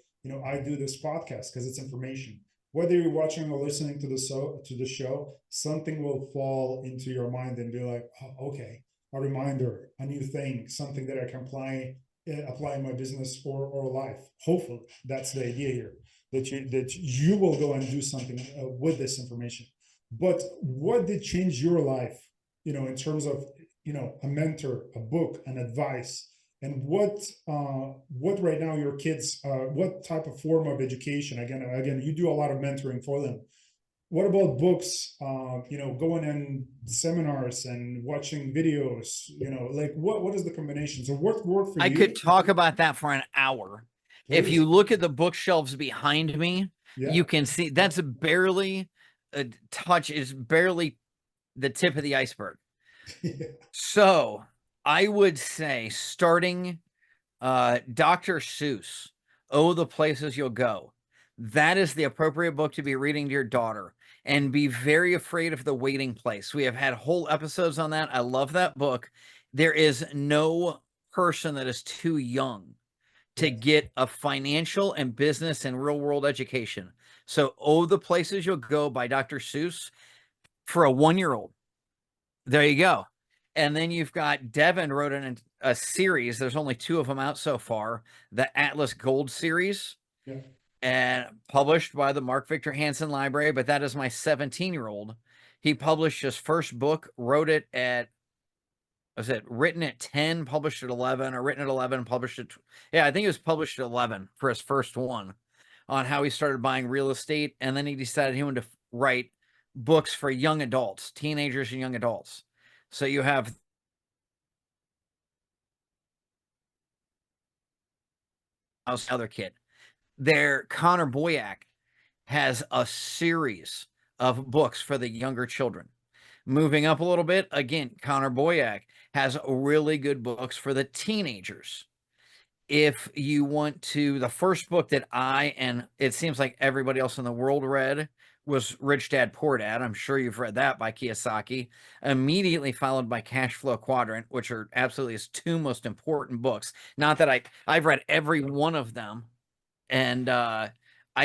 I do this podcast because it's information. Whether you're watching or listening to the show, something will fall into your mind and be like, oh, okay, a reminder, a new thing, something that I can apply in my business or life. Hopefully, that's the idea here, that you will go and do something with this information. But what did change your life, in terms of a mentor, a book, an advice, and what right now your kids, what type of form of education? Again, you do a lot of mentoring for them. What about books? Going in seminars and watching videos. Like what is the combination? So what worked for I you? could talk about that for an hour. If Please. you look at the bookshelves behind me, Yeah. you can see that's barely a touch, is barely the tip of the iceberg. Yeah. So I would say starting Dr. Seuss, Oh, the Places You'll Go. That is the appropriate book to be reading to your daughter, and be very afraid of the waiting place. We have had whole episodes on that. I love that book. There is no person that is too young to Right. get a financial and business and real world education. So, Oh, the Places You'll Go by Dr. Seuss for a 1-year-old. There you go. And then you've got Devin wrote a series. There's only 2 of them out so far. The Atlas Gold series, Yeah. and published by the Mark Victor Hansen Library. But that is my 17-year-old. He published his first book, wrote it at, was it written at 10, published at 11, or written at 11, published at, yeah, I think it was published at 11 for his first one, on how he started buying real estate. And then he decided he wanted to write books for young adults, teenagers and young adults. So you have another kid. There, Connor Boyack has a series of books for the younger children. Moving up a little bit, again, Connor Boyack has really good books for the teenagers. If you want to, the first book that I and it seems like everybody else in the world read was Rich Dad Poor Dad. I'm sure you've read that by Kiyosaki. Immediately followed by Cash Flow Quadrant, which are absolutely his two most important books. Not that I've read every one of them, and I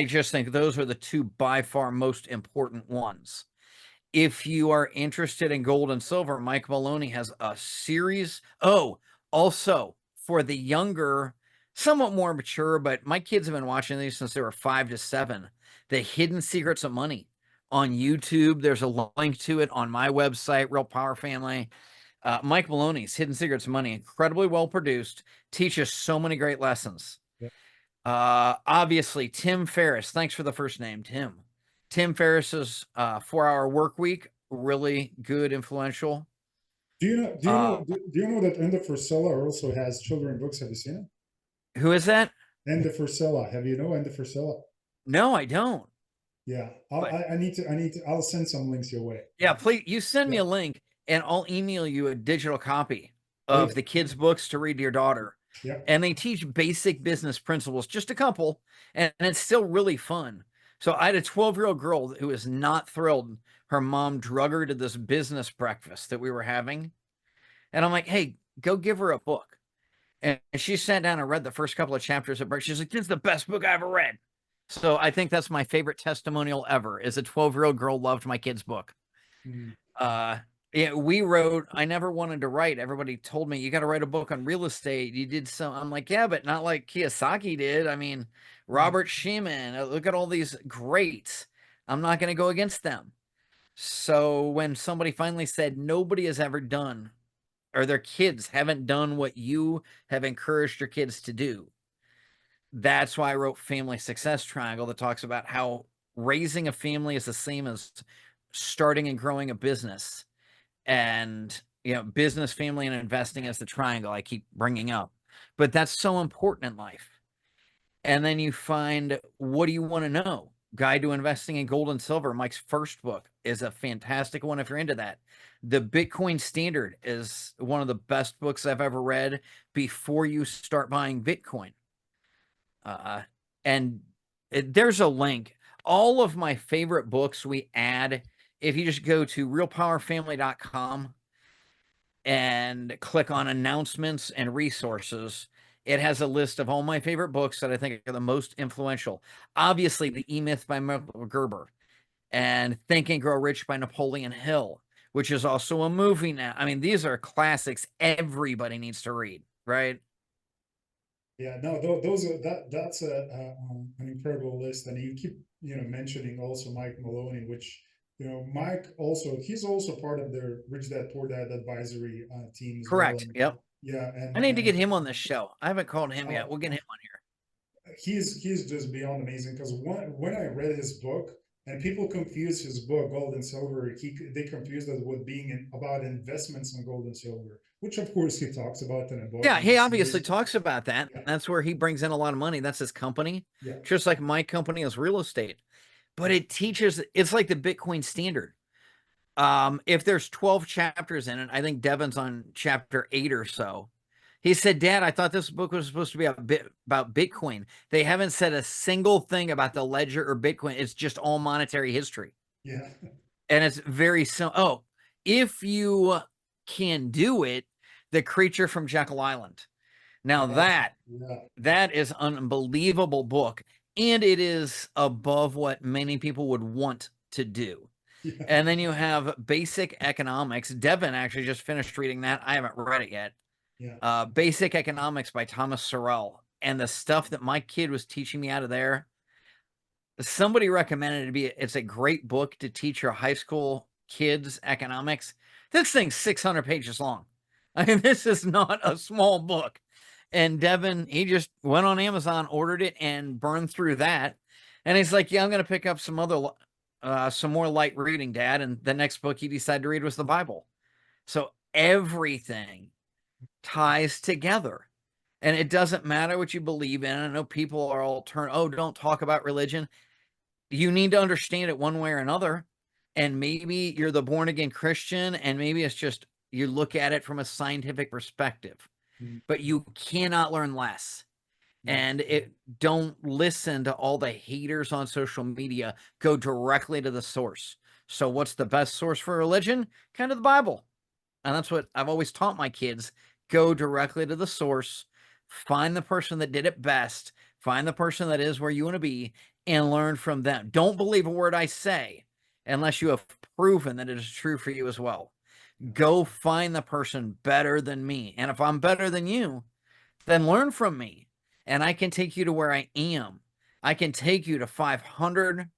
just think those are the two by far most important ones. If you are interested in gold and silver, Mike Maloney has a series. Oh, also for the younger, somewhat more mature, but my kids have been watching these since they were 5 to 7. The Hidden Secrets of Money on YouTube. There's a link to it on my website, Real Power Family. Mike Maloney's Hidden Secrets of Money, incredibly well produced, teaches so many great lessons. Yep. Obviously, Tim Ferriss. Thanks for the first name, Tim. Tim Ferriss's 4-Hour Work Week, really good, influential. Do you know that Enda Frisella also has children books? Have you seen it? Who is that? Enda Frisella. Have you know Enda Frisella? No, I don't. Yeah, I need to. I'll send some links your way. Yeah, please. You send me a link, and I'll email you a digital copy of the kids' books to read to your daughter. Yeah. And they teach basic business principles, just a couple, and it's still really fun. So I had a 12-year-old girl who was not thrilled. Her mom drug her to this business breakfast that we were having. And I'm like, hey, go give her a book. And she sat down and read the first couple of chapters of breakfast. She's like, this is the best book I ever read. So I think that's my favorite testimonial ever, is a 12-year-old girl loved my kid's book. Yeah, we wrote, I never wanted to write. Everybody told me, you got to write a book on real estate. You did so. I'm like, yeah, but not like Kiyosaki did. I mean, Robert Sheeman, look at all these greats. I'm not going to go against them. So when somebody finally said nobody has ever done, or their kids haven't done what you have encouraged your kids to do, that's why I wrote Family Success Triangle, that talks about how raising a family is the same as starting and growing a business. And, you know, business, family, and investing is the triangle I keep bringing up. But that's so important in life. And then you find, what do you want to know? Guide to Investing in Gold and Silver, Mike's first book, is a fantastic one if you're into that. The Bitcoin Standard is one of the best books I've ever read before you start buying Bitcoin. There's a link. All of my favorite books we add. If you just go to realpowerfamily.com and click on announcements and resources, it has a list of all my favorite books that I think are the most influential. Obviously, The E-Myth by Michael Gerber and Think and Grow Rich by Napoleon Hill, which is also a movie now. I mean, these are classics everybody needs to read, right? Yeah, no, that's an incredible list, and you keep mentioning also Mike Maloney, which Mike also, he's also part of their Rich Dad Poor Dad advisory team as Correct. well. Yep. Yeah, I need to get him on this show. I haven't called him yet. We'll get him on here. He's just beyond amazing, because when I read his book, and people confuse his book Gold and Silver, they confuse it with being about investments in gold and silver, which of course he talks about in a book. Yeah, he obviously talks about that. Yeah. That's where he brings in a lot of money. That's his company. Yeah. Just like my company is real estate. But it teaches, it's like the Bitcoin Standard. If there's 12 chapters in it, I think Devin's on chapter 8 or so. He said, Dad, I thought this book was supposed to be a bit about Bitcoin. They haven't said a single thing about the ledger or Bitcoin. It's just all monetary history. Yeah. And it's very simple. Oh, if you can do it, The Creature from Jekyll Island. Now that is an unbelievable book. And it is above what many people would want to do. Yeah. And then you have Basic Economics. Devin actually just finished reading that. I haven't read it yet. Yeah. Basic Economics by Thomas Sorrell. And the stuff that my kid was teaching me out of there, somebody recommended it to be, it's a great book to teach your high school kids economics. This thing's 600 pages long. I mean, this is not a small book. And Devin, he just went on Amazon, ordered it, and burned through that. And he's like, yeah, I'm going to pick up some other some more light reading, Dad. And the next book he decided to read was the Bible. So everything ties together. And it doesn't matter what you believe in. I know people are all don't talk about religion. You need to understand it one way or another. And maybe you're the born again Christian, and maybe it's just you look at it from a scientific perspective, but you cannot learn less. And don't listen to all the haters on social media. Go directly to the source. So what's the best source for religion? Kind of the Bible. And that's what I've always taught my kids. Go directly to the source, find the person that did it best, find the person that is where you want to be, and learn from them. Don't believe a word I say unless you have proven that it is true for you as well. Go find the person better than me. And if I'm better than you, then learn from me. And I can take you to where I am. I can take you to 500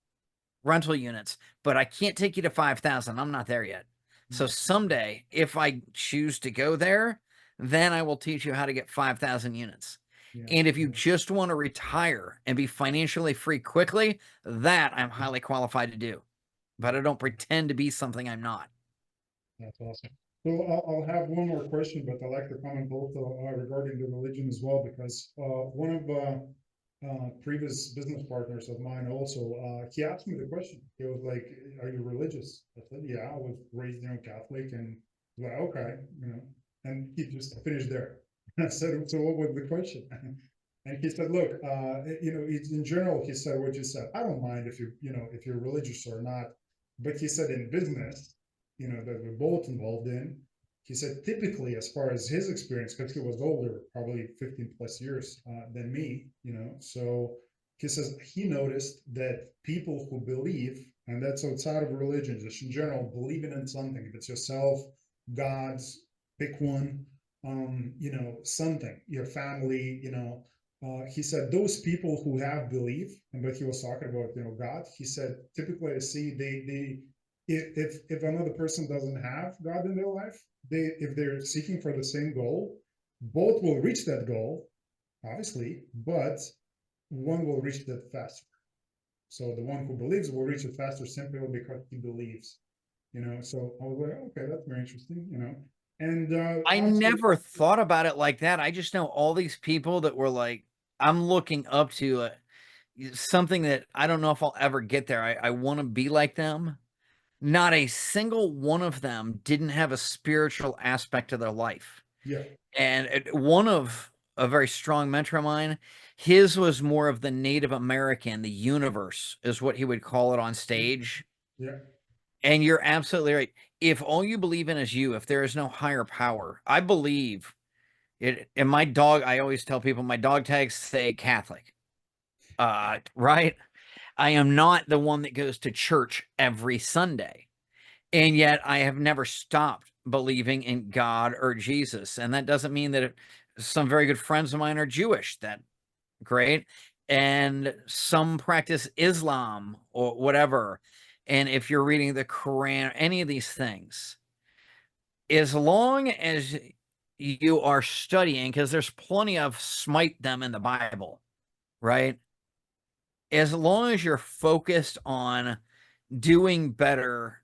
rental units, but I can't take you to 5,000. I'm not there yet. So someday, if I choose to go there, then I will teach you how to get 5,000 units. And if you just want to retire and be financially free quickly, that I'm highly qualified to do. But I don't pretend to be something I'm not. That's awesome. So I'll have one more question, but I'd like to comment both regarding the religion as well, because one of previous business partners of mine also, he asked me the question. He was like, "Are you religious?" I said, "Yeah, I was raised, Catholic," and he was like, "Okay, and he just finished there. I said, "So what was the question?" And he said, "Look, it's in general." He said what you said. I don't mind if if you're religious or not, but he said in business, that we're both involved in. He said typically, as far as his experience, because he was older, probably 15 plus years than me, so he says he noticed that people who believe, and that's outside of religion, just in general, believing in something, if it's yourself, God's, pick one, something, your family, he said those people who have belief, but he was talking about, God, he said typically I see they if another person doesn't have God in their life, if they're seeking for the same goal, both will reach that goal, obviously, but one will reach that faster. So the one who believes will reach it faster simply because he believes. So I was like, okay, that's very interesting. And I never thought about it like that. I just know all these people that were like, I'm looking up to something that I don't know if I'll ever get there. I want to be like them. Not a single one of them didn't have a spiritual aspect to their life. Yeah. And one of a very strong mentor of mine, his was more of the Native American, the universe is what he would call it on stage. Yeah. And you're absolutely right. If all you believe in is you, if there is no higher power, I believe it. And my dog, I always tell people my dog tags say Catholic. Right? I am not the one that goes to church every Sunday. And yet I have never stopped believing in God or Jesus. And that doesn't mean that some very good friends of mine are Jewish. That great. And some practice Islam or whatever. And if you're reading the Quran, any of these things, as long as you are studying, because there's plenty of smite them in the Bible, right? As long as you're focused on doing better,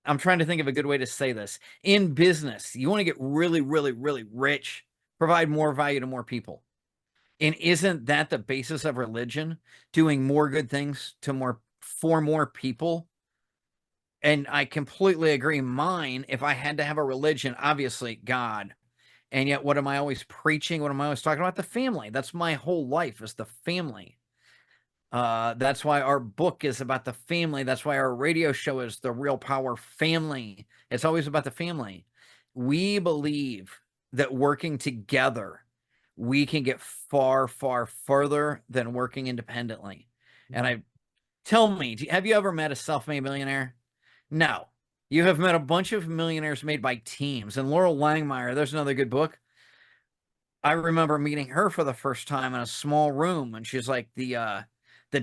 I'm trying to think of a good way to say this. In business, you want to get really, really, really rich, provide more value to more people. And isn't that the basis of religion? Doing more good things for more people? And I completely agree. Mine, if I had to have a religion, obviously God. And yet, what am I always preaching? What am I always talking about? The family. That's my whole life, is the family. That's why our book is about the family. That's why our radio show is The Real Power Family. It's always about the family. We believe that working together, we can get far, far further than working independently. And tell me, have you ever met a self-made millionaire? No. You have met a bunch of millionaires made by teams. And Laurel Langmeyer, there's another good book. I remember meeting her for the first time in a small room, and she's like the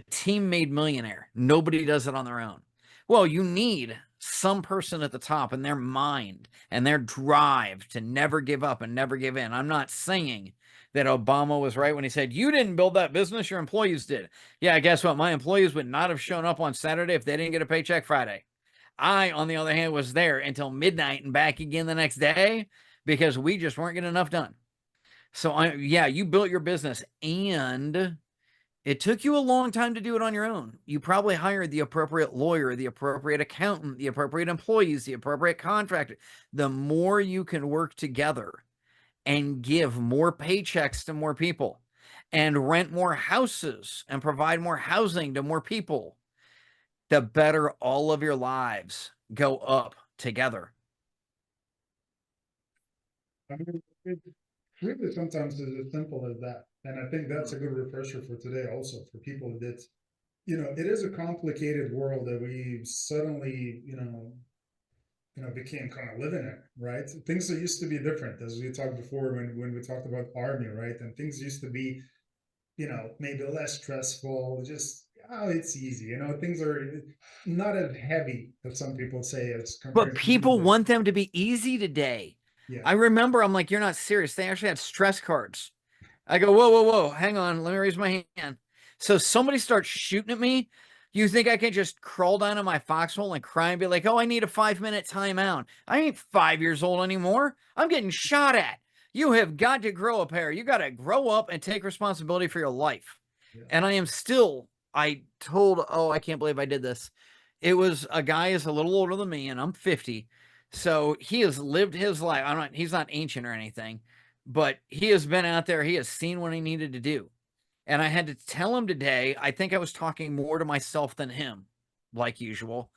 team-made millionaire. Nobody does it on their own. Well, you need some person at the top in their mind and their drive to never give up and never give in. I'm not saying that Obama was right when he said, you didn't build that business, your employees did. Yeah, guess what? My employees would not have shown up on Saturday if they didn't get a paycheck Friday. I, on the other hand, was there until midnight and back again the next day because we just weren't getting enough done. So, yeah, you built your business, and it took you a long time to do it on your own. You probably hired the appropriate lawyer, the appropriate accountant, the appropriate employees, the appropriate contractor. The more you can work together and give more paychecks to more people and rent more houses and provide more housing to more people, the better all of your lives go up together. I mean, it really sometimes is as simple as that. And I think that's a good refresher for today also for people that, it is a complicated world that we suddenly, became kind of living in, right? Things that used to be different, as we talked before when we talked about army, right? And things used to be, maybe less stressful, just, oh, it's easy, things are not as heavy as some people say as But compared to these people days. want them to be easy today. Yeah. I remember, I'm like, you're not serious. They actually had stress cards. I go, whoa, whoa, whoa, hang on. Let me raise my hand. So somebody starts shooting at me. You think I can just crawl down in my foxhole and cry and be like, oh, I need a 5-minute timeout? I ain't 5 years old anymore. I'm getting shot at. You have got to grow up here. You got to grow up and take responsibility for your life. Yeah. And I told, oh, I can't believe I did this. It was a guy who's a little older than me, and I'm 50. So he has lived his life. He's not ancient or anything, but he has been out there. He has seen what he needed to do. And I had to tell him today, I think I was talking more to myself than him, like usual.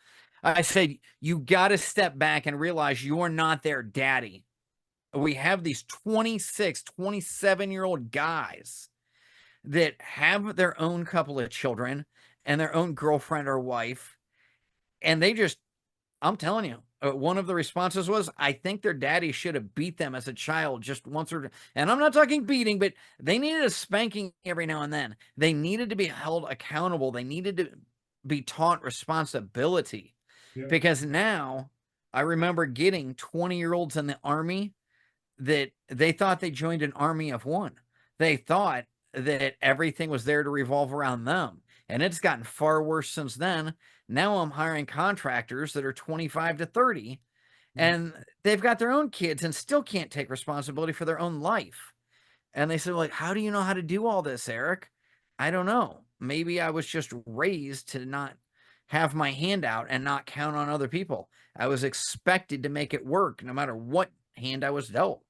I said, you got to step back and realize you're not their daddy. We have these 26, 27-year-old guys that have their own couple of children and their own girlfriend or wife. And I'm telling you, one of the responses was, I think their daddy should have beat them as a child just once and I'm not talking beating, but they needed a spanking every now and then. They needed to be held accountable. They needed to be taught responsibility. Yeah. Because now I remember getting 20-year-olds in the army that they thought they joined an army of one. They thought that everything was there to revolve around them. And it's gotten far worse since then. Now I'm hiring contractors that are 25 to 30, and they've got their own kids and still can't take responsibility for their own life. And they said, like, how do you know how to do all this, Eric? I don't know. Maybe I was just raised to not have my hand out and not count on other people. I was expected to make it work no matter what hand I was dealt.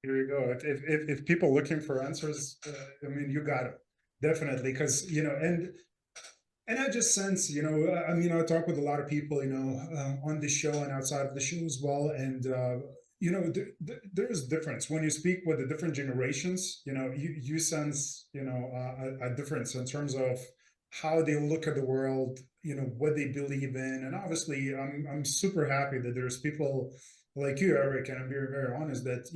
Here you go. If people looking for answers, I mean, you got it definitely, because and I just sense, I mean, I talk with a lot of people, on the show and outside of the show as well, and there's difference when you speak with the different generations. You sense, a difference in terms of how they look at the world, what they believe in, and obviously, I'm super happy that there's people like you, Eric, and I'm very, very honest that,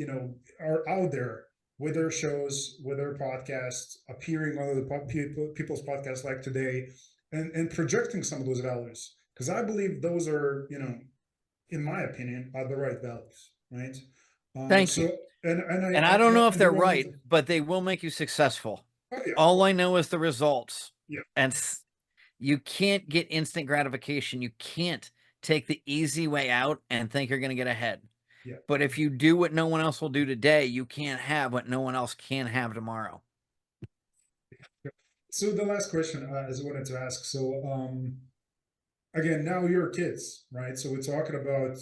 are out there with their shows, with their podcasts, appearing on other people's podcasts like today, and projecting some of those values. Because I believe those are, in my opinion, are the right values, right? Thank you. And I don't know if they're right, but they will make you successful. Oh, yeah. All I know is the results. Yeah. And you can't get instant gratification. You can't take the easy way out and think you're going to get ahead. Yeah. But if you do what no one else will do today, you can't have what no one else can have tomorrow. So the last question I wanted to ask. So again, now you're kids, right? So we're talking about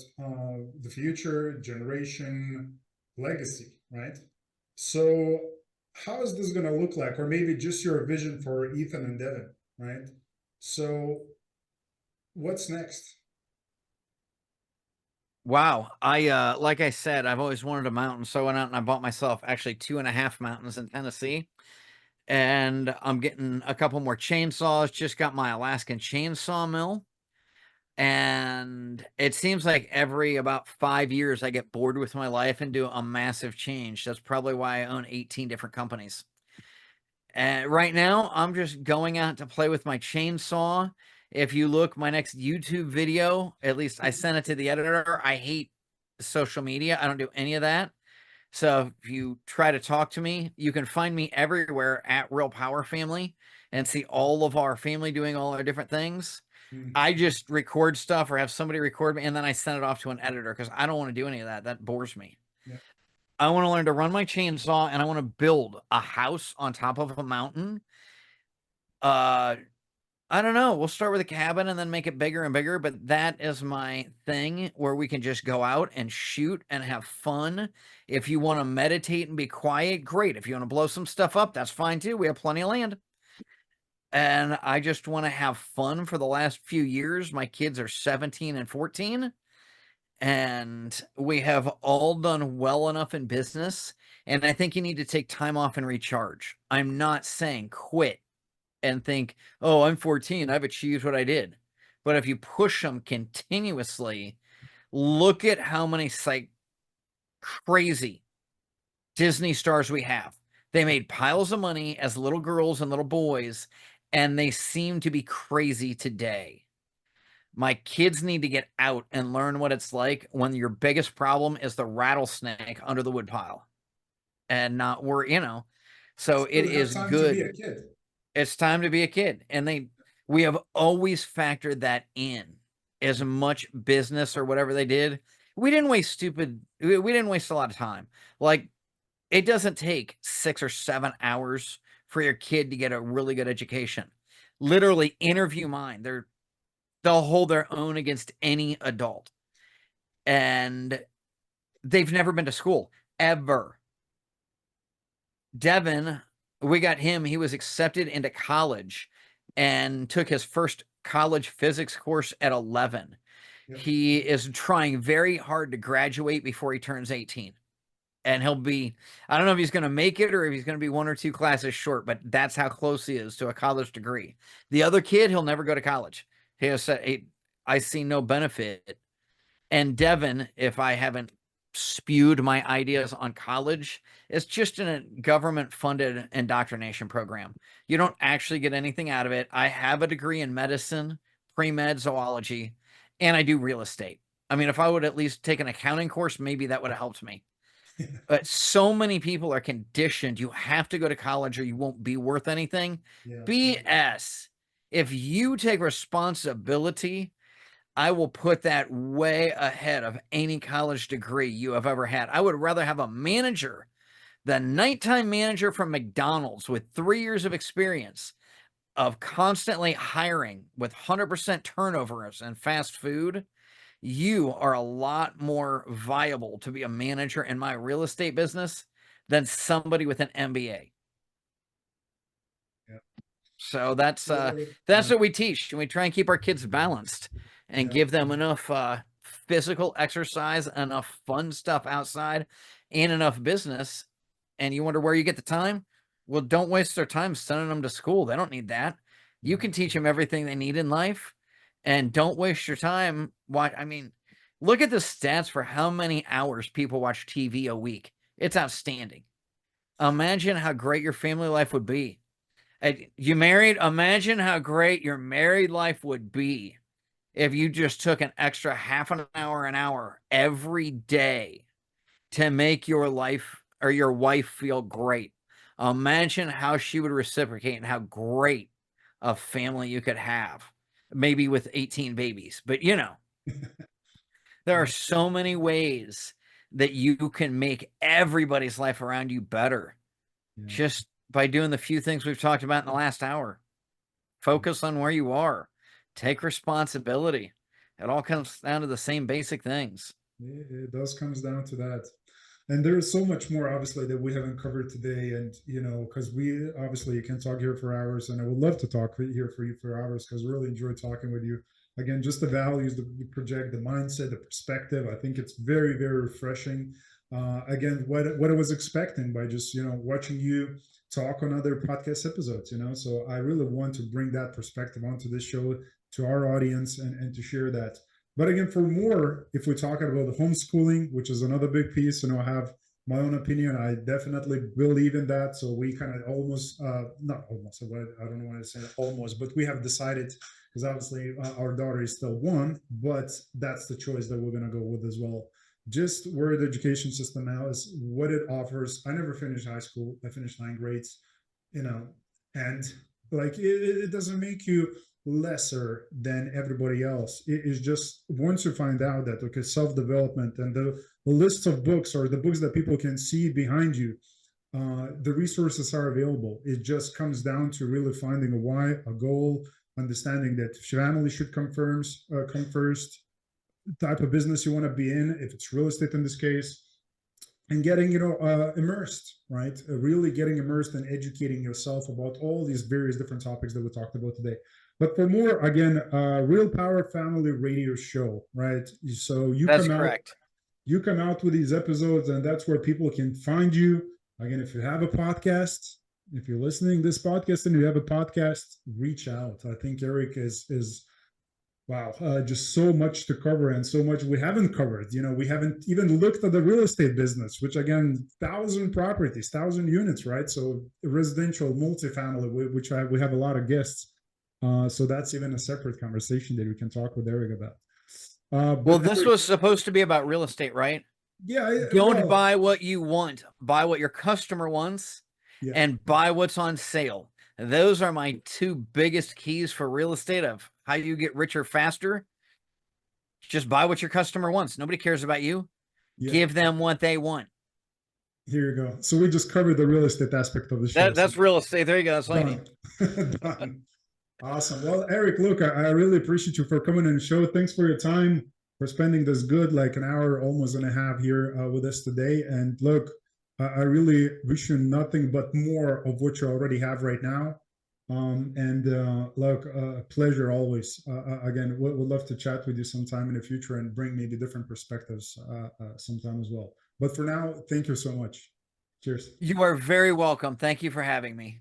the future, generation, legacy, right? So how is this going to look like? Or maybe just your vision for Ethan and Devin, right? So what's next? Wow. Like I said, I've always wanted a mountain. So I went out and I bought myself actually 2.5 mountains in Tennessee. And I'm getting a couple more chainsaws. Just got my Alaskan chainsaw mill. And it seems like every about 5 years, I get bored with my life and do a massive change. That's probably why I own 18 different companies. And right now, I'm just going out to play with my chainsaw. If you look, my next YouTube video, at least I sent it to the editor. I hate social media. I don't do any of that. So if you try to talk to me, you can find me everywhere at Real Power Family and see all of our family doing all our different things. I just record stuff or have somebody record me, and then I send it off to an editor because I don't want to do any of that. That bores me. Yeah. I want to learn to run my chainsaw, and I want to build a house on top of a mountain. I don't know. We'll start with a cabin and then make it bigger and bigger, but that is my thing where we can just go out and shoot and have fun. If you want to meditate and be quiet, great. If you want to blow some stuff up, that's fine too. We have plenty of land. And I just want to have fun for the last few years. My kids are 17 and 14, and we have all done well enough in business. And I think you need to take time off and recharge. I'm not saying quit and think, oh, I'm 14, I've achieved what I did. But if you push them continuously, look at how many crazy Disney stars we have. They made piles of money as little girls and little boys, and they seem to be crazy today. My kids need to get out and learn what it's like when your biggest problem is the rattlesnake under the woodpile and not worry, So it is Have time to be good. a kid. It's time to be a kid. And we have always factored that in as much business or whatever they did. We didn't waste we didn't waste a lot of time. Like, it doesn't take 6 or 7 hours for your kid to get a really good education. Literally interview mine. They'll hold their own against any adult. And they've never been to school ever. Devin, we got him. He was accepted into college and took his first college physics course at 11. Yep. He is trying very hard to graduate before he turns 18. And he'll be, I don't know if he's going to make it or if he's going to be 1 or 2 classes short, but that's how close he is to a college degree. The other kid, he'll never go to college. He has said, I see no benefit. And Devin, if I haven't spewed my ideas on college, it's just a government-funded indoctrination program. You don't actually get anything out of it. I have a degree in medicine, pre-med zoology, and I do real estate. I mean, if I would at least take an accounting course, maybe that would have helped me. But so many people are conditioned. You have to go to college or you won't be worth anything. Yeah. BS. If you take responsibility, I will put that way ahead of any college degree you have ever had. I would rather have a manager, the nighttime manager from McDonald's with 3 years of experience of constantly hiring with 100% turnovers and fast food. You are a lot more viable to be a manager in my real estate business than somebody with an MBA. Yeah. So that's what we teach, and we try and keep our kids balanced and give them enough physical exercise, enough fun stuff outside, and enough business. And you wonder where you get the time? Well, don't waste their time sending them to school. They don't need that. You can teach them everything they need in life, and don't waste your time. Look at the stats for how many hours people watch TV a week. It's outstanding. Imagine how great your family life would be. You married? Imagine how great your married life would be if you just took an extra half an hour every day to make your life or your wife feel great. Imagine how she would reciprocate and how great a family you could have, maybe with 18 babies. But there are so many ways that you can make everybody's life around you better just by doing the few things we've talked about in the last hour. Focus on where you are. Take responsibility. It all comes down to the same basic things. It does comes down to that. And there is so much more, obviously, that we haven't covered today. And, because we obviously you can talk here for hours, and I would love to talk here for you for hours because I really enjoy talking with you. Again, just the values that we project, the mindset, the perspective. I think it's very, very refreshing. Again, what I was expecting by just, watching you talk on other podcast episodes, So I really want to bring that perspective onto this show to our audience and to share that. But again, for more, if we're talking about the homeschooling, which is another big piece, I have my own opinion. I definitely believe in that. So we kind of not almost, I don't want to say almost, but we have decided, because obviously our daughter is still 1, but that's the choice that we're going to go with as well. just where the education system now is, what it offers. I never finished high school. I finished 9 grades, you know, and like it doesn't make you lesser than everybody else. It is just once you find out that, okay, self-development and the list of books or the books that people can see behind you, the resources are available. It just comes down to really finding a why, a goal, understanding that family should come first, type of business you want to be in, if it's real estate in this case, and getting, immersed, right? Really getting immersed and educating yourself about all these various different topics that we talked about today. But for more, again, Real Power Family Radio Show, right? So That's correct. You come out with these episodes, and that's where people can find you. Again, if you have a podcast, if you're listening to this podcast and you have a podcast, reach out. I think Eric is wow, just so much to cover and so much we haven't covered. We haven't even looked at the real estate business, which again, 1,000 properties, 1,000 units, right? So residential, multifamily, which we have a lot of guests. So that's even a separate conversation that we can talk with Eric about. Well, this was supposed to be about real estate, right? Yeah. Don't buy what you want, buy what your customer wants, Yeah. and buy what's on sale. Those are my 2 biggest keys for real estate of how you get richer faster. Just buy what your customer wants. Nobody cares about you. Yeah. Give them what they want. Here you go. So we just covered the real estate aspect of the show. That's real estate. There you go. That's Done. Done. Awesome. Well, Eric, look, I really appreciate you for coming on the show. Thanks for your time, for spending this good, like an hour, almost and a half here with us today. And look, I really wish you nothing but more of what you already have right now. Look, pleasure always. Again, we'd love to chat with you sometime in the future and bring maybe different perspectives sometime as well. But for now, thank you so much. Cheers. You are very welcome. Thank you for having me.